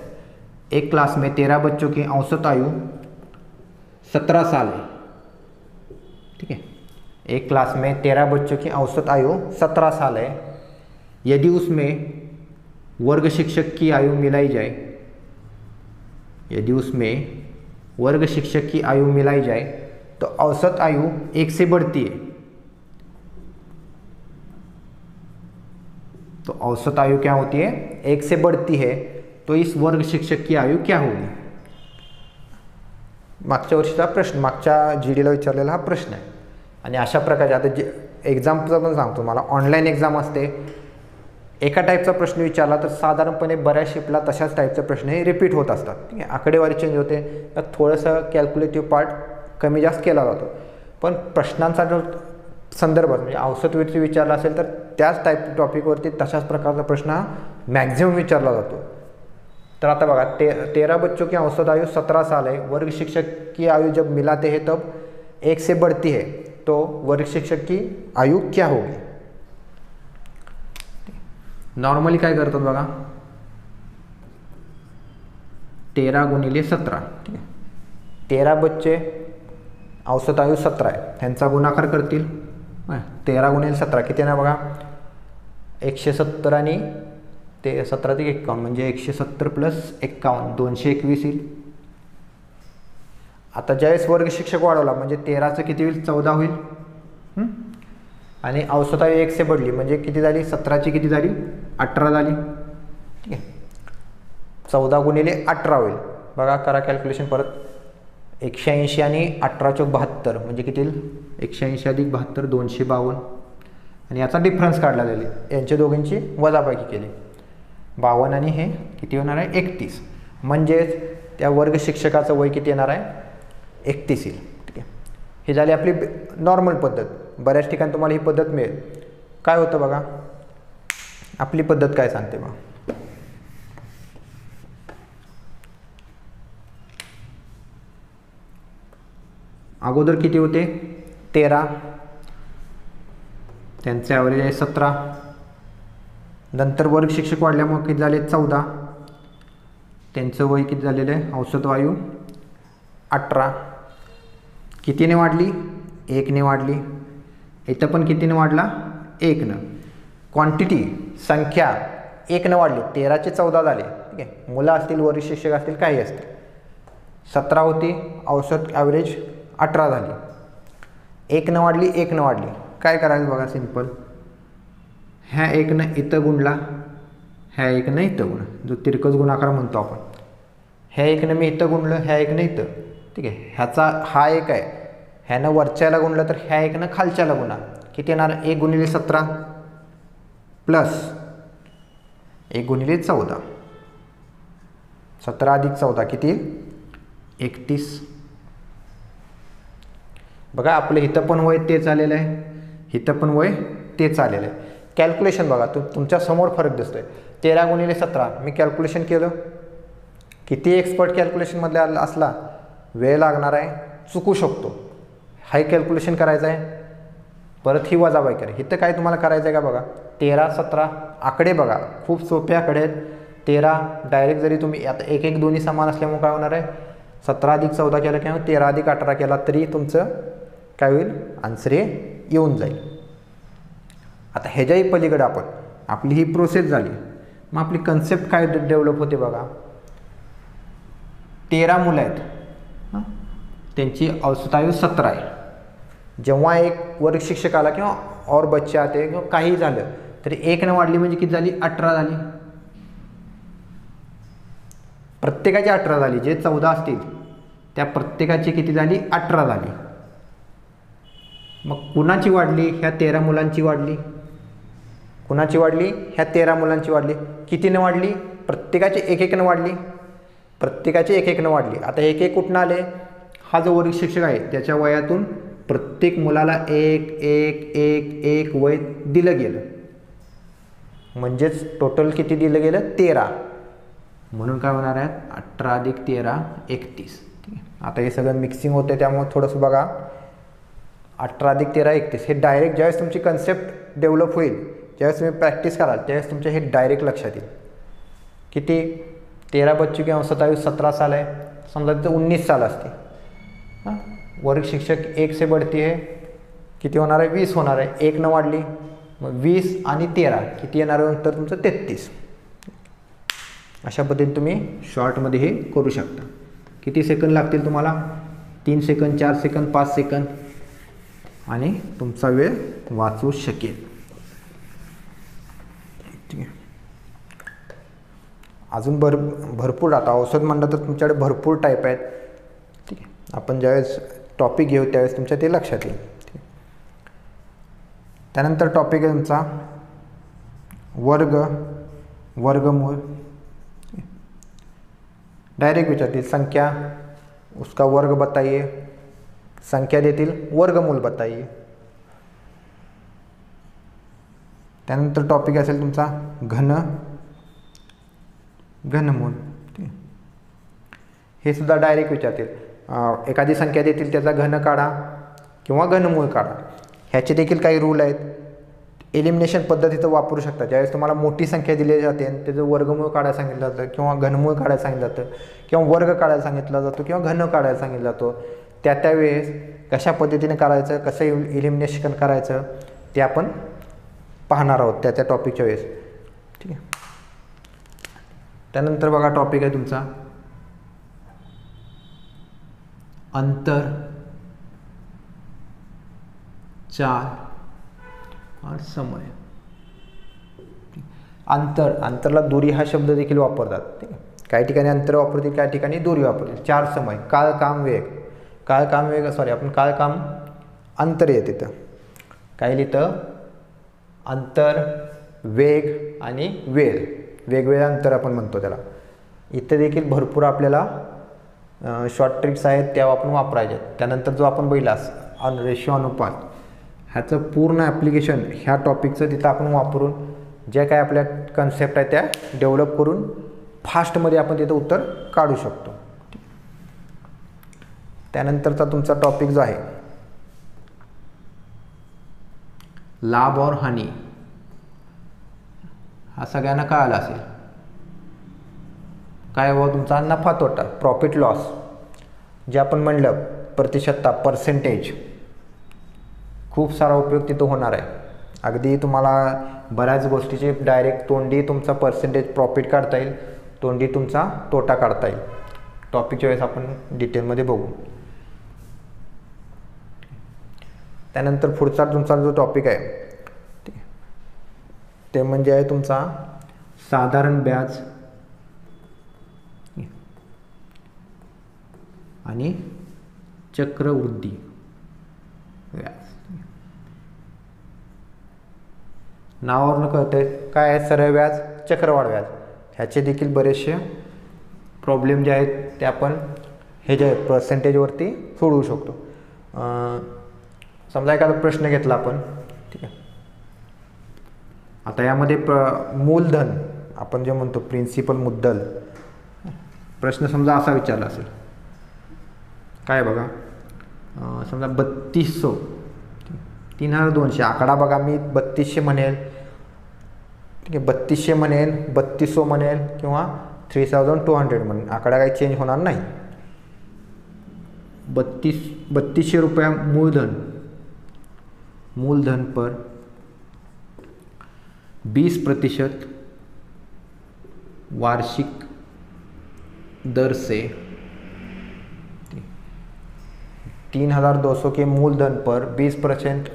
एक क्लास में 13 बच्चों की औसत आयु 17 साल है. ठीक है. एक क्लास में 13 बच्चों की औसत आयु 17 साल है. यदि उसमें वर्ग शिक्षक की आयु मिलाई जाए, यदि उसमें वर्ग शिक्षक की आयु मिलाई जाए तो औसत आयु 1 से बढ़ती है. तो औसत आयु क्या होती है, 1 से बढ़ती है. तो इस वर्ग शिक्षक की आयु क्या होगी. मागच्या वर्षीचा प्रश्न, मागच्या GDला विचारलेला हा प्रश्न आहे. आणि अशा प्रकारचे आता जे एक्झामचं पण सांगतो मला, ऑनलाईन एक्झाम असते, एका टाईपचा प्रश्न विचारला तर साधारणपणे बऱ्याच शिफ्टला तशाच टाईपचे प्रश्न हे रिपीट होत असतात. ठीक आहे. आकडेवारी चेंज होते, त्यात थोडंसं कॅल्क्युलेटिव्ह पार्ट कमी जास्त केला जातो. पण प्रश्नांचा जो संदर्भ म्हणजे औसतवरती विचारला असेल तर त्याच टाईप टॉपिकवरती तशाच प्रकारचा प्रश्न हा मॅक्झिमम विचारला जातो. तर आता बघा, 13 बच्चों की औसत आयु 17 साल है. वर्ग शिक्षक की आयु जब मिलाते हैं तब 1 से बढ़ती है. तो वर्ग शिक्षक की आयु क्या होगी. नॉर्मली काय करतात बघा, 13 गुणिले 17. ठीक आहे. 13 बच्चे, औसत आयु 17 आहे, ह्यांचा गुणाकार करतील. 13 गुणिले 17 किती ना बघा, 170 आणि ते 17 ते 51 म्हणजे 170 प्लस 51 221 येईल. आता ज्यावेळेस वर्ग शिक्षक वाढवला म्हणजे 13चं किती होईल, 14 होईल. आणि औसत आयु 1 से बढ़ली म्हणजे किती झाली, 17ची किती झाली, 18 झाली. ठीक आहे. 14 गुणिले 18 होईल. बघा करा कॅल्क्युलेशन परत. 180 आणि 18 चौक 72 म्हणजे किती येईल, 180 अधिक 72 252. आणि याचा डिफरन्स काढला जाईल, यांच्या दोघांची वजाबाकी केली. 52 आणि हे किती होणार आहे, 31. म्हणजेच त्या वर्ग शिक्षकाचं वय किती येणार आहे, 31 येईल. ठीक आहे. ही झाली आपली नॉर्मल पद्धत. बऱ्याच ठिकाणी तुम्हाला ही पद्धत मिळेल. काय होतं बघा, आपली पद्धत काय सांगते बघा, अगोदर किती होते 13, त्यांचे ॲव्हरेज आहे 17. नंतर वर्ग शिक्षक वाढल्यामुळे किती झाले 14, त्यांचं वय किती झालेलं आहे, औसत आयु 18. कितीने वाढली, 1ने वाढली. इथं पण कितीने वाढला, 1नं. क्वांटिटी, संख्या 1नं वाढली, 13चे 14 झाले. ठीक आहे. मुलं असतील, वर्ग शिक्षक असतील, काही असतील. 17 होती, औसत ॲव्हरेज 18 झाली. 1नं वाढली, 1नं वाढली. काय करायचं बघा, सिंपल. ह्या 1नं इथं गुणला, ह्या 1नं इथं गुण, जो तिरकस गुणाकार म्हणतो आपण. ह्या 1नं मी इथं गुणलं, ह्या 1नं इथं. ठीक आहे. ह्याचा हा 1 आहे, ह्यानं वरच्याला गुणलं तर ह्या 1नं खालच्याला गुणा. किती येणार, 1 गुणिले 17 प्लस 1 गुणिले 14. 17 अधिक 14 किती, 31. बघा आपलं इथं पण वय तेच आलेलं आहे, इथं पण वय तेच आलेलं आहे. कॅल्क्युलेशन बघा, तुमच्या समोर फरक दिसतोय. 13 गुणिले 17 मी कॅल्क्युलेशन केलं, किती एक्सपर्ट कॅल्क्युलेशनमधले असला वेळ लागणार आहे, चुकू शकतो. हाय कॅल्क्युलेशन करायचं आहे, परत ही वजाबाकी करा. इथं काय तुम्हाला करायचं आहे का बघा, 13 17 आकडे बघा, खूप सोपे आकडे आहेत. 13 डायरेक्ट जरी तुम्ही आता 1 1 दोन्ही समान असल्यामुळे काय होणार आहे, 17 अधिक 14 केलं किंवा 13 अधिक 18 केला तरी तुमचं काय होईल, आन्सर हे येऊन जाईल. आता ह्याच्याही पलीकडे आपली ही प्रोसेस झाली, मग आपली कन्सेप्ट काय डेव्हलप होते बघा. 13 मुलं आहेत, त्यांची औसत आयु 17 आहे. जेव्हा एक वर्ग शिक्षक आला किंवा और बच्चे आते किंवा काही झालं तरी 1 वाढली म्हणजे किती झाली, 18 झाली. प्रत्येकाची 18 झाली. जे 14 असतील त्या प्रत्येकाची किती झाली, 18 झाली. मग कुणाची वाढली, ह्या 13 मुलांची वाढली. कुणाची वाढली, ह्या 13 मुलांची वाढली. कितीनं वाढली, प्रत्येकाची 1-1 वाढली. प्रत्येकाची 1-1 वाढली. आता 1-1 कुठनं आले, हा जो वर्ग शिक्षक आहे त्याच्या वयातून प्रत्येक मुलाला 1-1-1-1 वय दिलं गेलं, म्हणजेच टोटल किती दिलं गेलं, 13. म्हणून काय होणार आहे, 18 + 13 = 31. ठीक आहे. आता हे सगळं मिक्सिंग होते, त्यामुळे थोडंसं बघा. 18 + 13 = 31. हे डायरेक्ट ज्यावेळेस तुमची कन्सेप्ट डेव्हलप होईल, ज्यावेळेस तुम्ही प्रॅक्टिस कराल त्यावेळेस तुमच्या हे डायरेक्ट लक्षात येईल. किती, 13 बच्चों की औसत आयु 17 साल आहे, समजा तिथं 19 साल असते. हां, वर्ग शिक्षक 1 से बढ़ती है, किती होणार आहे, 20 होणार आहे. 1 न वाढली, मग 20 आणि 13 किती येणार आहे उत्तर तुमचं, 33. अशा पद्धतीने तुम्ही शॉर्टमध्ये हे करू शकता. किती सेकंद लागतील तुम्हाला, 3 सेकंद, 4 सेकंद, 5 सेकंद, आणि तुमचा वेळ वाचू शकेल. ठीक आहे. अजून भरपूर आता औषध म्हणलं तर तुमच्याकडे भरपूर टाईप आहेत. ठीक आहे. आपण ज्यावेळेस टॉपिक घेऊ त्यावेळेस तुमच्या ते लक्षात येईल. ठीक आहे. त्यानंतर टॉपिक आहे तुमचा वर्गमूळ. डायरेक्ट विचारतील संख्या, उसका वर्ग बताइए. संख्या देतील, वर्गमूल बताइए. त्यानंतर टॉपिक असेल तुमचा घनमूल. हे सुद्धा डायरेक्ट विचारतील. एखादी संख्या देतील, त्याचा घन काढा किंवा घनमूळ काढा. ह्याचे देखील काही रूल आहेत. एलिमिनेशन पद्धतीचं वापरू शकता. ज्यावेळेस तुम्हाला मोठी संख्या दिली जाते आणि त्याचं वर्गमूळ काढायला सांगितलं जातं किंवा घनमूळ काढायला सांगितलं जातं किंवा वर्ग काढायला सांगितला जातो किंवा घन काढायला सांगितलं जातो, त्यावेळेस कशा पद्धतीने करायचं, कसं एलिमिनेशन करायचं ते आपण पाहणार आहोत त्या टॉपिकच्या वेळेस. ठीक आहे. त्यानंतर बघा टॉपिक आहे तुमचा अंतर, चाल और समय. अंतरला दूरी हा शब्द देखील वापरतात. ठीक आहे. काही ठिकाणी अंतर वापरतील, काही ठिकाणी दूरी वापरतील. 4 समय, काळ, काम, वेग. आपण काळ, काम, अंतर येते तिथं. काही लिहितं अंतर, वेग आणि वेळ. वेगवेगळ्या अंतर आपण म्हणतो त्याला. इथं देखील भरपूर आपल्याला शॉर्ट ट्रिक्स आहेत, त्या आपण वापरायच्या. त्यानंतर जो आपण बघितलास रेशो, अनुपात, ह्याचं पूर्ण ॲप्लिकेशन ह्या टॉपिकचं तिथं आपण वापरून ज्या काय आपल्या कन्सेप्ट आहेत त्या डेव्हलप करून फास्टमध्ये आपण तिथं उत्तर काढू शकतो. त्यानंतरचा तुमचा टॉपिक जो आहे लाभ और हानी, हा सगळ्यांना कळाला असेल. काय हो तुमचा नफा तोटा, प्रॉफिट लॉस, जे आपण म्हणलं प्रतिशतता, पर्सेंटेज, खूप सारा उपयोग तिथं होणार आहे. अगदी तुम्हाला बऱ्याच गोष्टीचे डायरेक्ट तोंडी तुमचा पर्सेंटेज प्रॉफिट काढता येईल, तोंडी तुमचा तोटा काढता येईल. टॉपिकच्या वेळेस आपण डिटेलमध्ये बघू. त्यानंतर पुढचा तुमचा जो टॉपिक आहे ते म्हणजे आहे तुमचा साधारण व्याज आणि चक्रवृद्धी व्याज. नावावरून कळतंय काय आहे, सरळ व्याज, चक्रवाढ व्याज. ह्याचे देखील बरेचसे प्रॉब्लेम जे आहेत ते आपण हे जे पर्सेंटेजवरती सोडवू शकतो. समजा एखादा प्रश्न घेतला आपण, ठीक आहे. आता यामध्ये मूलधन आपण जे म्हणतो प्रिन्सिपल मुद्दल, प्रश्न समजा असा विचारला असेल, काय बघा, समजा 3200, 3200 आकडा बघा, मी 3200 म्हणेल, ठीक आहे, 3200 म्हणेल, 3200 म्हणेल किंवा 3200 म्हणेल, आकडा काही चेंज होणार नाही. 3200 रुपया मूलधन पर 20% वार्षिक दर से 3,200 के मूलधन पर 20%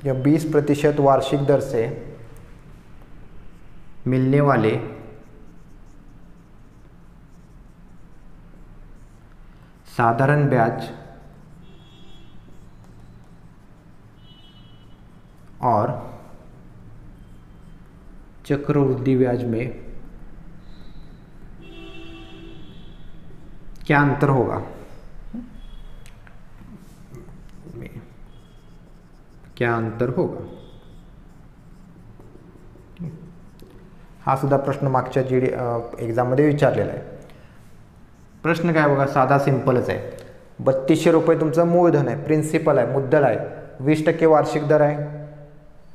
या 20% वार्षिक दर से मिलने वाले साधारण ब्याज और चक्रवृद्धि ब्याज में क्या अंतर होगा? क्या अंतर होगा? हा सुद्धा प्रश्न मागच्या जीडी एक्झाममध्ये विचारलेला आहे. प्रश्न काय बघा, साधा सिंपलच आहे. 3200 रुपये तुमचं मूलधन आहे, प्रिन्सिपल आहे, मुद्दल आहे, 20% वार्षिक दर आहे,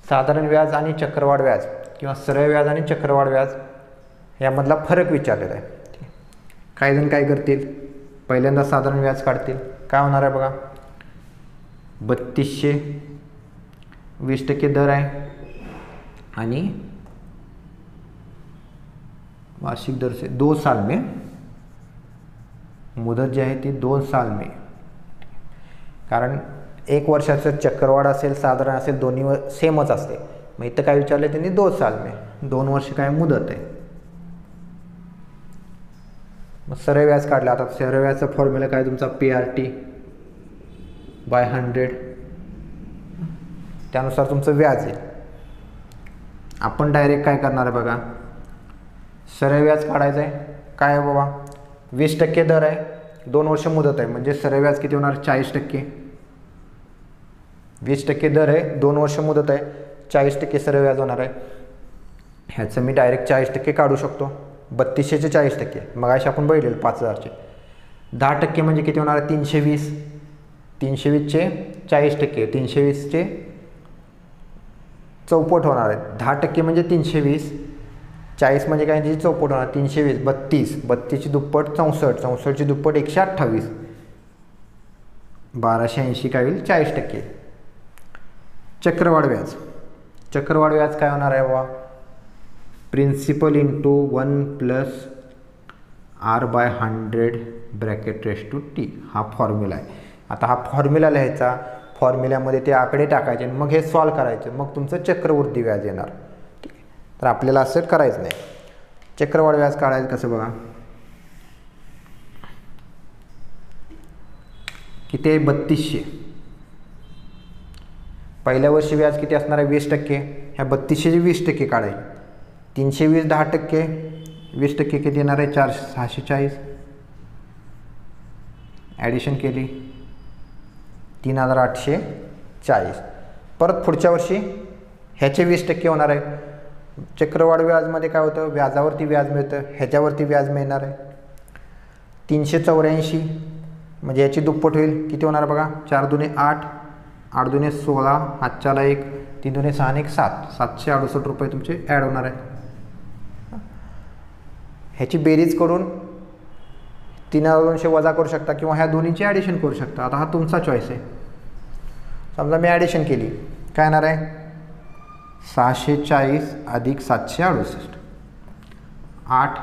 साधारण व्याज आणि चक्रवाढ व्याज किंवा सरळ व्याज आणि चक्रवाढ व्याज यामधला फरक विचारलेला आहे. काही जण काय करतील, पहिल्यांदा साधारण व्याज काढतील. काय होणार आहे बघा, 3200 20% दर आहे आणि वार्षिक दर से 2 साल में, मुदत जी आहे ती 2 साल में, कारण 1 वर्षाचं चक्रवाढ असेल साधारण असेल दोन्ही सेमच असते. मग इथं काय विचारले त्यांनी 2 साल में, 2 वर्ष काय मुदत आहे. मग सरळ व्याज काढला. आता सरळ व्याजचा फॉर्म्युला काय तुमचा PRT बाय 100, त्यानुसार तुमचं व्याज आहे. आपण डायरेक्ट काय करणार आहे बघा, सरळ व्याज काढायचं आहे. काय आहे बाबा, 20% दर आहे, 2 वर्ष मुदत आहे, म्हणजे सरळ व्याज किती होणार 40%. 20% दर आहे, 2 वर्ष मुदत आहे, 40% सरळ व्याज होणार आहे. ह्याचं मी डायरेक्ट 40% काढू शकतो. 3200चे 40%, मग अशी आपण बघितलेलं 5000चे. 10% म्हणजे किती होणार आहे 320. 320चे 40%, 320चे चौपट होणार आहे. 10% म्हणजे 320, 40 म्हणजे काय त्याची चौपट होणार 320, 32, 32ची दुप्पट 64, 64ची दुप्पट 128, 1280 काय होईल 40%. चक्रवाढ व्याज, चक्रवाढ व्याज काय होणार आहे बाबा, principal into 1+R/100 bracket raise to T, हा फॉर्म्युला आहे. आता हा फॉर्म्युला लिहायचा, फॉर्म्युल्यामध्ये ते आकडे टाकायचे आणि मग हे सॉल्व करायचे, मग तुमचं चक्रवृद्धी व्याज येणार. ठीक आहे, तर आपल्याला असं करायचं नाही. चक्रवाढ व्याज काढायचं कसं बघा, किती आहे 3200. पहिल्या वर्षी व्याज किती असणार आहे 20%, ह्या 3200चे 20% काढायचे. 320 10%, 20% किती येणार आहे 640. ॲडिशन केली 3840. परत पुढच्या वर्षी ह्याचे 20% होणार आहे. चक्रवाढ व्याजमध्ये काय होतं, व्याजावरती व्याज मिळतं, ह्याच्यावरती व्याज मिळणार आहे. 384 म्हणजे याची दुप्पट होईल, किती होणार बघा 4 दुने 8, 8 दुने 16, हातच्याला 1, 3 दुने 6 आणि 1 7, 768 रुपये तुमचे ॲड होणार आहे. ह्याची बेरीज करून 3200 वजा करू शकता किंवा ह्या दोन्हीची ॲडिशन करू शकता. आता हा तुमचा चॉईस आहे. समजा मी ॲडिशन केली, काय येणार आहे 640 अधिक 768, 8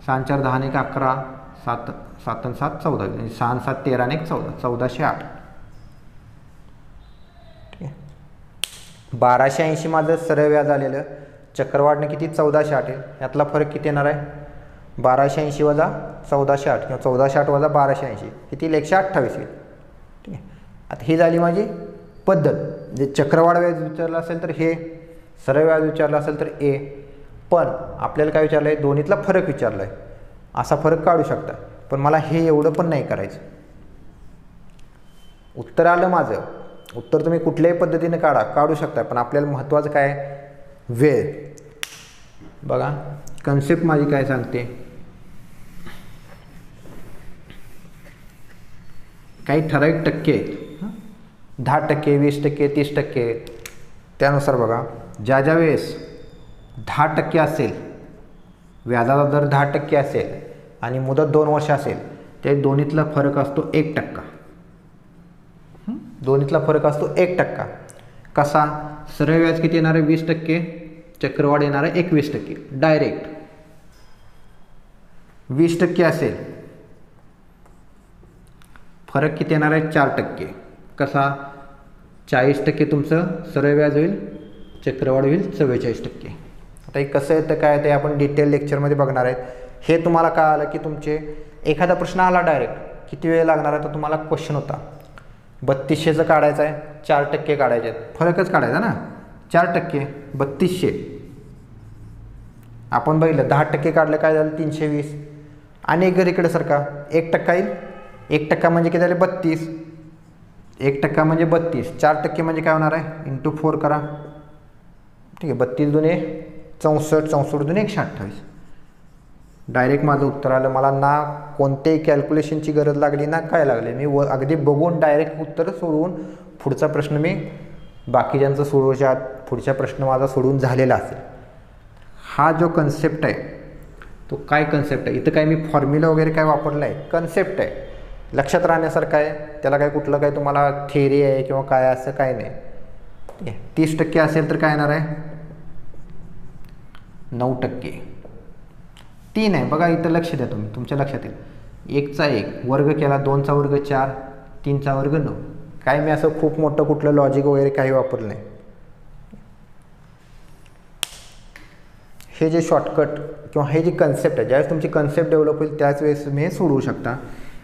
6 4 10 1 11, 7 7 7 14, 6 7 13 1 14, 1408. ठीक आहे, 1280 माझं सरळ व्याज आलेलं, चक्रवाढने किती 1408 आहे. यातला फरक किती येणार आहे 1280 वजा 1408 किंवा 1408 वजा 1280 किती 128 येईल. ठीक आहे, आता ही झाली माझी पद्धत. म्हणजे चक्रवाढ व्याज विचारलं असेल तर हे, सरळ व्याज विचारलं असेल तर ए. पण आपल्याला काय विचारलं आहे, दोन्हीतला फरक विचारला आहे. असा फरक काढू शकता, पण मला हे एवढं पण नाही करायचं. उत्तर आलं माझं, उत्तर तुम्ही कुठल्याही पद्धतीने काढू शकता, पण आपल्याला महत्त्वाचं काय आहे, वेळ. बघा कन्सेप्ट माझी काय सांगते, काही ठराविक टक्के आहेत, 10%, 20%, 30%. त्यानुसार बघा ज्या वेळेस 10% असेल, व्याजाचा दर 10% असेल आणि मुदत 2 वर्ष असेल, ते दोन्हीतला फरक असतो 1%. दोन्हीतला फरक असतो 1%. कसा, सरळ व्याज किती येणार आहे 20%, चक्रवाढ येणार आहे 21%. डायरेक्ट 20% असेल, फरक किती येणार आहे 4%. कसा 40% तुमचं सरळ व्याज होईल, चक्रवाढ होईल 44%. आता हे कसं येतं काय ते आपण डिटेल लेक्चरमध्ये बघणार आहेत. हे तुम्हाला कळालं की तुमचे एखादा प्रश्न आला डायरेक्ट किती वेळ लागणार आहे, तर तुम्हाला क्वेश्चन होता 3200चं काढायचं आहे, 4% काढायचे आहेत, फरकच काढायचा ना. 4% 3200 आपण बघितलं, 10% काढलं काय झालं 320. आणि एक घर इकडे सारखा 1% येईल, 1% म्हणजे किती झाले 32, 1% म्हणजे 32, 4% म्हणजे काय होणार आहे इंटू 4 करा. ठीक आहे, 32 दुने 64, 64 दुने 128. डायरेक्ट माझं उत्तर आलं. मला ना कोणत्याही कॅल्क्युलेशनची गरज लागली ना काय लागले, मी अगदी बघून डायरेक्ट उत्तर सोडवून पुढचा प्रश्न मी बाकीच्यांचं सोडवच्या आत पुढचा प्रश्न माझा सोडून झालेला असेल. हा जो कन्सेप्ट आहे तो काय कन्सेप्ट आहे, इथं काय मी फॉर्म्युला वगैरे काय वापरलं आहे, कन्सेप्ट आहे, लक्षात राहण्यासारखं आहे. त्याला काय कुठलं काय तुम्हाला थेअरी आहे किंवा काय असं काय नाही. ठीक आहे, 30% असेल तर काय येणार आहे 9%. 3 आहे बघा, इथं लक्ष द्या तुम्ही, तुमच्या लक्षात येईल. 1चा 1 वर्ग केला, 2चा वर्ग 4, 3चा वर्ग 9. काय मी असं खूप मोठं कुठलं लॉजिक वगैरे काही वापरलं नाही. हे जे शॉर्टकट किंवा हे जी कन्सेप्ट आहे, ज्यावेळेस तुमची कन्सेप्ट डेव्हलप होईल त्याच वेळेस तुम्ही हे सोडवू शकता,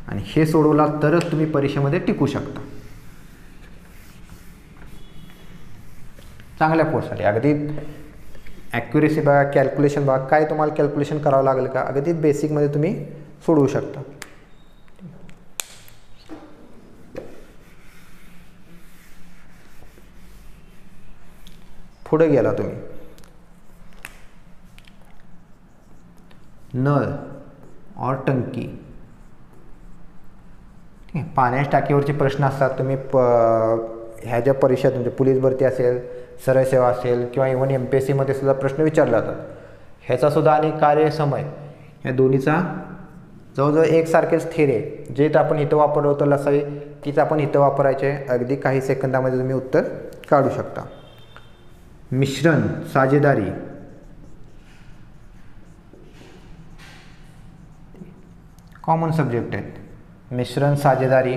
आणि हे सोडवला तरच तुम्ही परीक्षेमध्ये टिकू शकता. चांगल्या पोस्टसाठी अगदी ॲक्युरेसी बघा, कॅल्क्युलेशन बघा, काय तुम्हाला कॅल्क्युलेशन करावं लागेल का, अगदी बेसिकमध्ये तुम्ही सोडवू शकता. पुढे गेला तुम्ही, नळ और टंकी. ठीक आहे, पाण्याच्या टाकीवरचे प्रश्न असतात. तुम्ही ह्या ज्या परीक्षा तुमच्या पोलीस भरती असेल, सरळ सेवा असेल किंवा इव्हन MPSCमध्ये सुद्धा प्रश्न विचारले जातात. ह्याचासुद्धा आणि कार्यसमय या दोन्हीचा जवळजवळ एकसारखेच थेअरी आहे. जे तर आपण इथं वापरलं होतं लसावी, तीच आपण इथं वापरायचे. अगदी काही सेकंदामध्ये तुम्ही उत्तर काढू शकता. मिश्रण साझेदारी, कॉमन सब्जेक्ट आहेत. मिश्रण साझेदारी,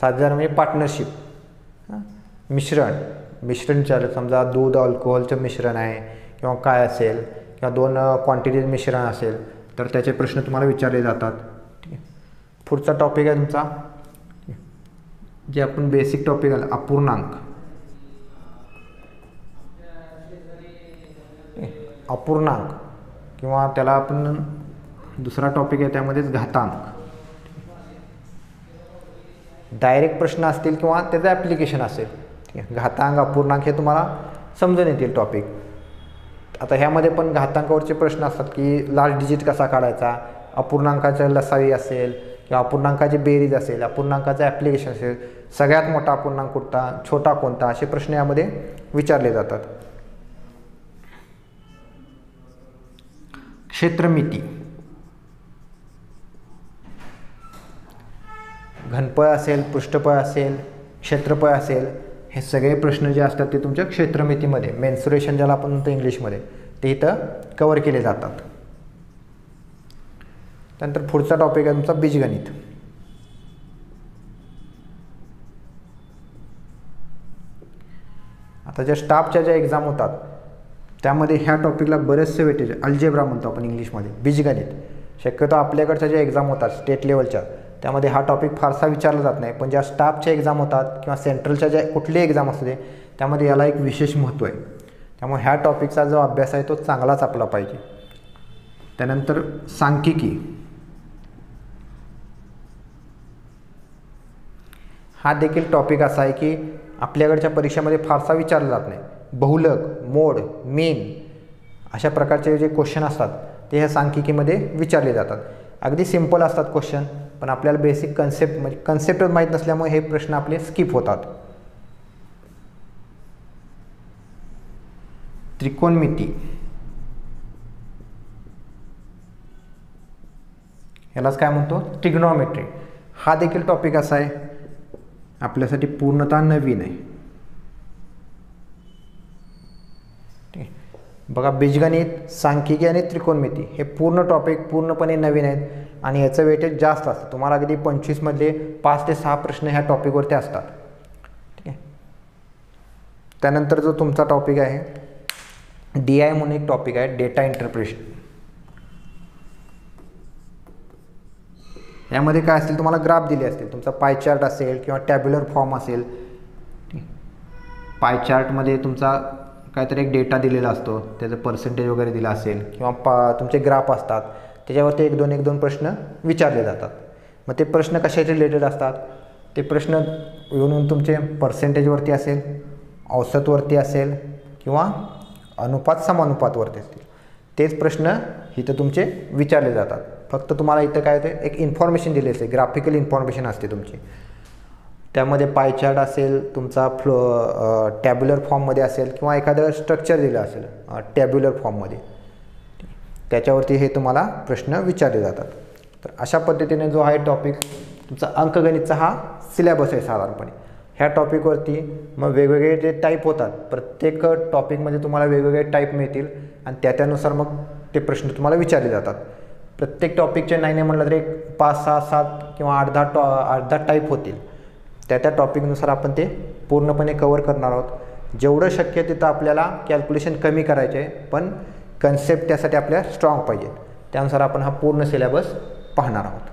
साझेदारी म्हणजे पार्टनरशिप. मिश्रण चालेल, समजा दूध अल्कोहोलचं मिश्रण आहे किंवा काय असेल, किंवा 2 क्वांटिटीज मिश्रण असेल तर त्याचे प्रश्न तुम्हाला विचारले जातात. ठीक आहे, पुढचा टॉपिक आहे तुमचा जे आपण बेसिक टॉपिक आला अपूर्णांक. अपूर्णांक किंवा त्याला आपण दुसरा टॉपिक आहे त्यामध्येच घातांक. डायरेक्ट प्रश्न असतील किंवा त्याचं ॲप्लिकेशन असेल. ठीक आहे, घातांक अपूर्णांक हे तुम्हाला समजून येतील टॉपिक. आता ह्यामध्ये पण घातांकावरचे प्रश्न असतात की लास्ट डिजिट कसा काढायचा, अपूर्णांकाच्या लसावी असेल किंवा अपूर्णांकाची बेरीज असेल, अपूर्णांकाचं ॲप्लिकेशन असेल, सगळ्यात मोठा अपूर्णांक कोणता, छोटा कोणता, असे प्रश्न यामध्ये विचारले जातात. क्षेत्रमिती, घनपळ असेल, पृष्ठपळ असेल, क्षेत्रफळ असेल, हे सगळे प्रश्न जे असतात ते तुमच्या क्षेत्रमितीमध्ये, मेन्सुरेशन ज्याला आपण म्हणतो इंग्लिशमध्ये, ते इथं कवर केले जातात. त्यानंतर पुढचा टॉपिक आहे तुमचा बीजगणित. आता ज्या स्टाफच्या ज्या एक्झाम होतात त्यामध्ये ह्या टॉपिकला बरेचसे वेटेज, अल्जेब्रा म्हणतो आपण इंग्लिशमध्ये, बीजगणित. शक्यतो आपल्याकडच्या ज्या एक्झाम होतात स्टेट लेवलच्या त्यामध्ये हा टॉपिक फारसा विचारला जात नाही, पण ज्या स्टाफच्या एक्झाम होतात किंवा सेंट्रलच्या ज्या कुठलीही एक्झाम असू दे त्यामध्ये याला एक विशेष महत्त्व आहे. त्यामुळे ह्या टॉपिकचा जो अभ्यास आहे तो चांगलाच आपला पाहिजे. त्यानंतर सांख्यिकी, हा देखील टॉपिक असा आहे की आपल्याकडच्या परीक्षेमध्ये फारसा विचारला जात नाही. बहुलक, मोड, मीन अशा प्रकारचे जे क्वेश्चन असतात ते ह्या सांख्यिकीमध्ये विचारले जातात. अगदी सिंपल असतात क्वेश्चन, पण आपल्याला बेसिक कन्सेप्ट म्हणजे कन्सेप्टच माहीत नसल्यामुळे हे प्रश्न आपले स्किप होतात. त्रिकोणमिती, यालाच काय म्हणतो ट्रिग्नॉमेट्री. हा देखील टॉपिक असा आहे आपल्यासाठी पूर्णतः नवीन आहे. बघा, बीजगणित, सांख्यिकी आणि त्रिकोणमिती हे पूर्ण टॉपिक पूर्णपणे नवीन आहेत आणि याचं वेटेज जास्त असतं. तुम्हाला अगदी 25मधले 5 ते 6 प्रश्न ह्या टॉपिकवरती असतात. ठीक आहे. त्यानंतर जो तुमचा टॉपिक आहे DI म्हणून एक टॉपिक आहे, डेटा इंटरप्रिटेशन. यामध्ये काय असेल, तुम्हाला ग्राफ दिले असतील, तुमचा पाय चार्ट असेल किंवा टॅब्युलर फॉर्म असेल. पाय चार्टमध्ये तुमचा काहीतरी एक डेटा दिलेला असतो, त्याचं पर्सेंटेज वगैरे दिला असेल किंवा तुमचे ग्राफ असतात, त्याच्यावरती एक दोन प्रश्न विचारले जातात. मग ते प्रश्न कशाचे रिलेटेड असतात, ते प्रश्न येऊन तुमचे पर्सेंटेजवरती असेल, औसतवरती असेल किंवा अनुपात समानुपातवरती असतील. तेच प्रश्न इथं तुमचे विचारले जातात. फक्त तुम्हाला इथं काय होते, एक इन्फॉर्मेशन दिली असते, ग्राफिकल इन्फॉर्मेशन असते तुमची. त्यामध्ये पाय चार्ट असेल, तुमचा टॅब्युलर फॉर्ममध्ये असेल किंवा एखादं स्ट्रक्चर दिलं असेल टॅब्युलर फॉर्ममध्ये, त्याच्यावरती हे तुम्हाला प्रश्न विचारले जातात. तर अशा पद्धतीने जो आहे टॉपिक तुमचा अंकगणितचा हा सिलेबस आहे साधारणपणे. ह्या टॉपिकवरती मग वेगवेगळे जे टाईप होतात, प्रत्येक टॉपिकमध्ये तुम्हाला वेगवेगळे टाईप मिळतील आणि त्यानुसार मग ते प्रश्न तुम्हाला विचारले जातात. प्रत्येक टॉपिकचे नाही म्हटलं तरी 5, 6, 7 किंवा 8-10 टाईप होतील. त्या टॉपिकनुसार आपण ते पूर्णपणे कवर करणार आहोत. जेवढं शक्य तिथं आपल्याला कॅल्क्युलेशन कमी करायचे आहे, पण कन्सेप्ट त्यासाठी आपल्याला स्ट्रॉंग पाहिजे. त्यानुसार आपण हा पूर्ण सिलेबस पाहणार आहोत.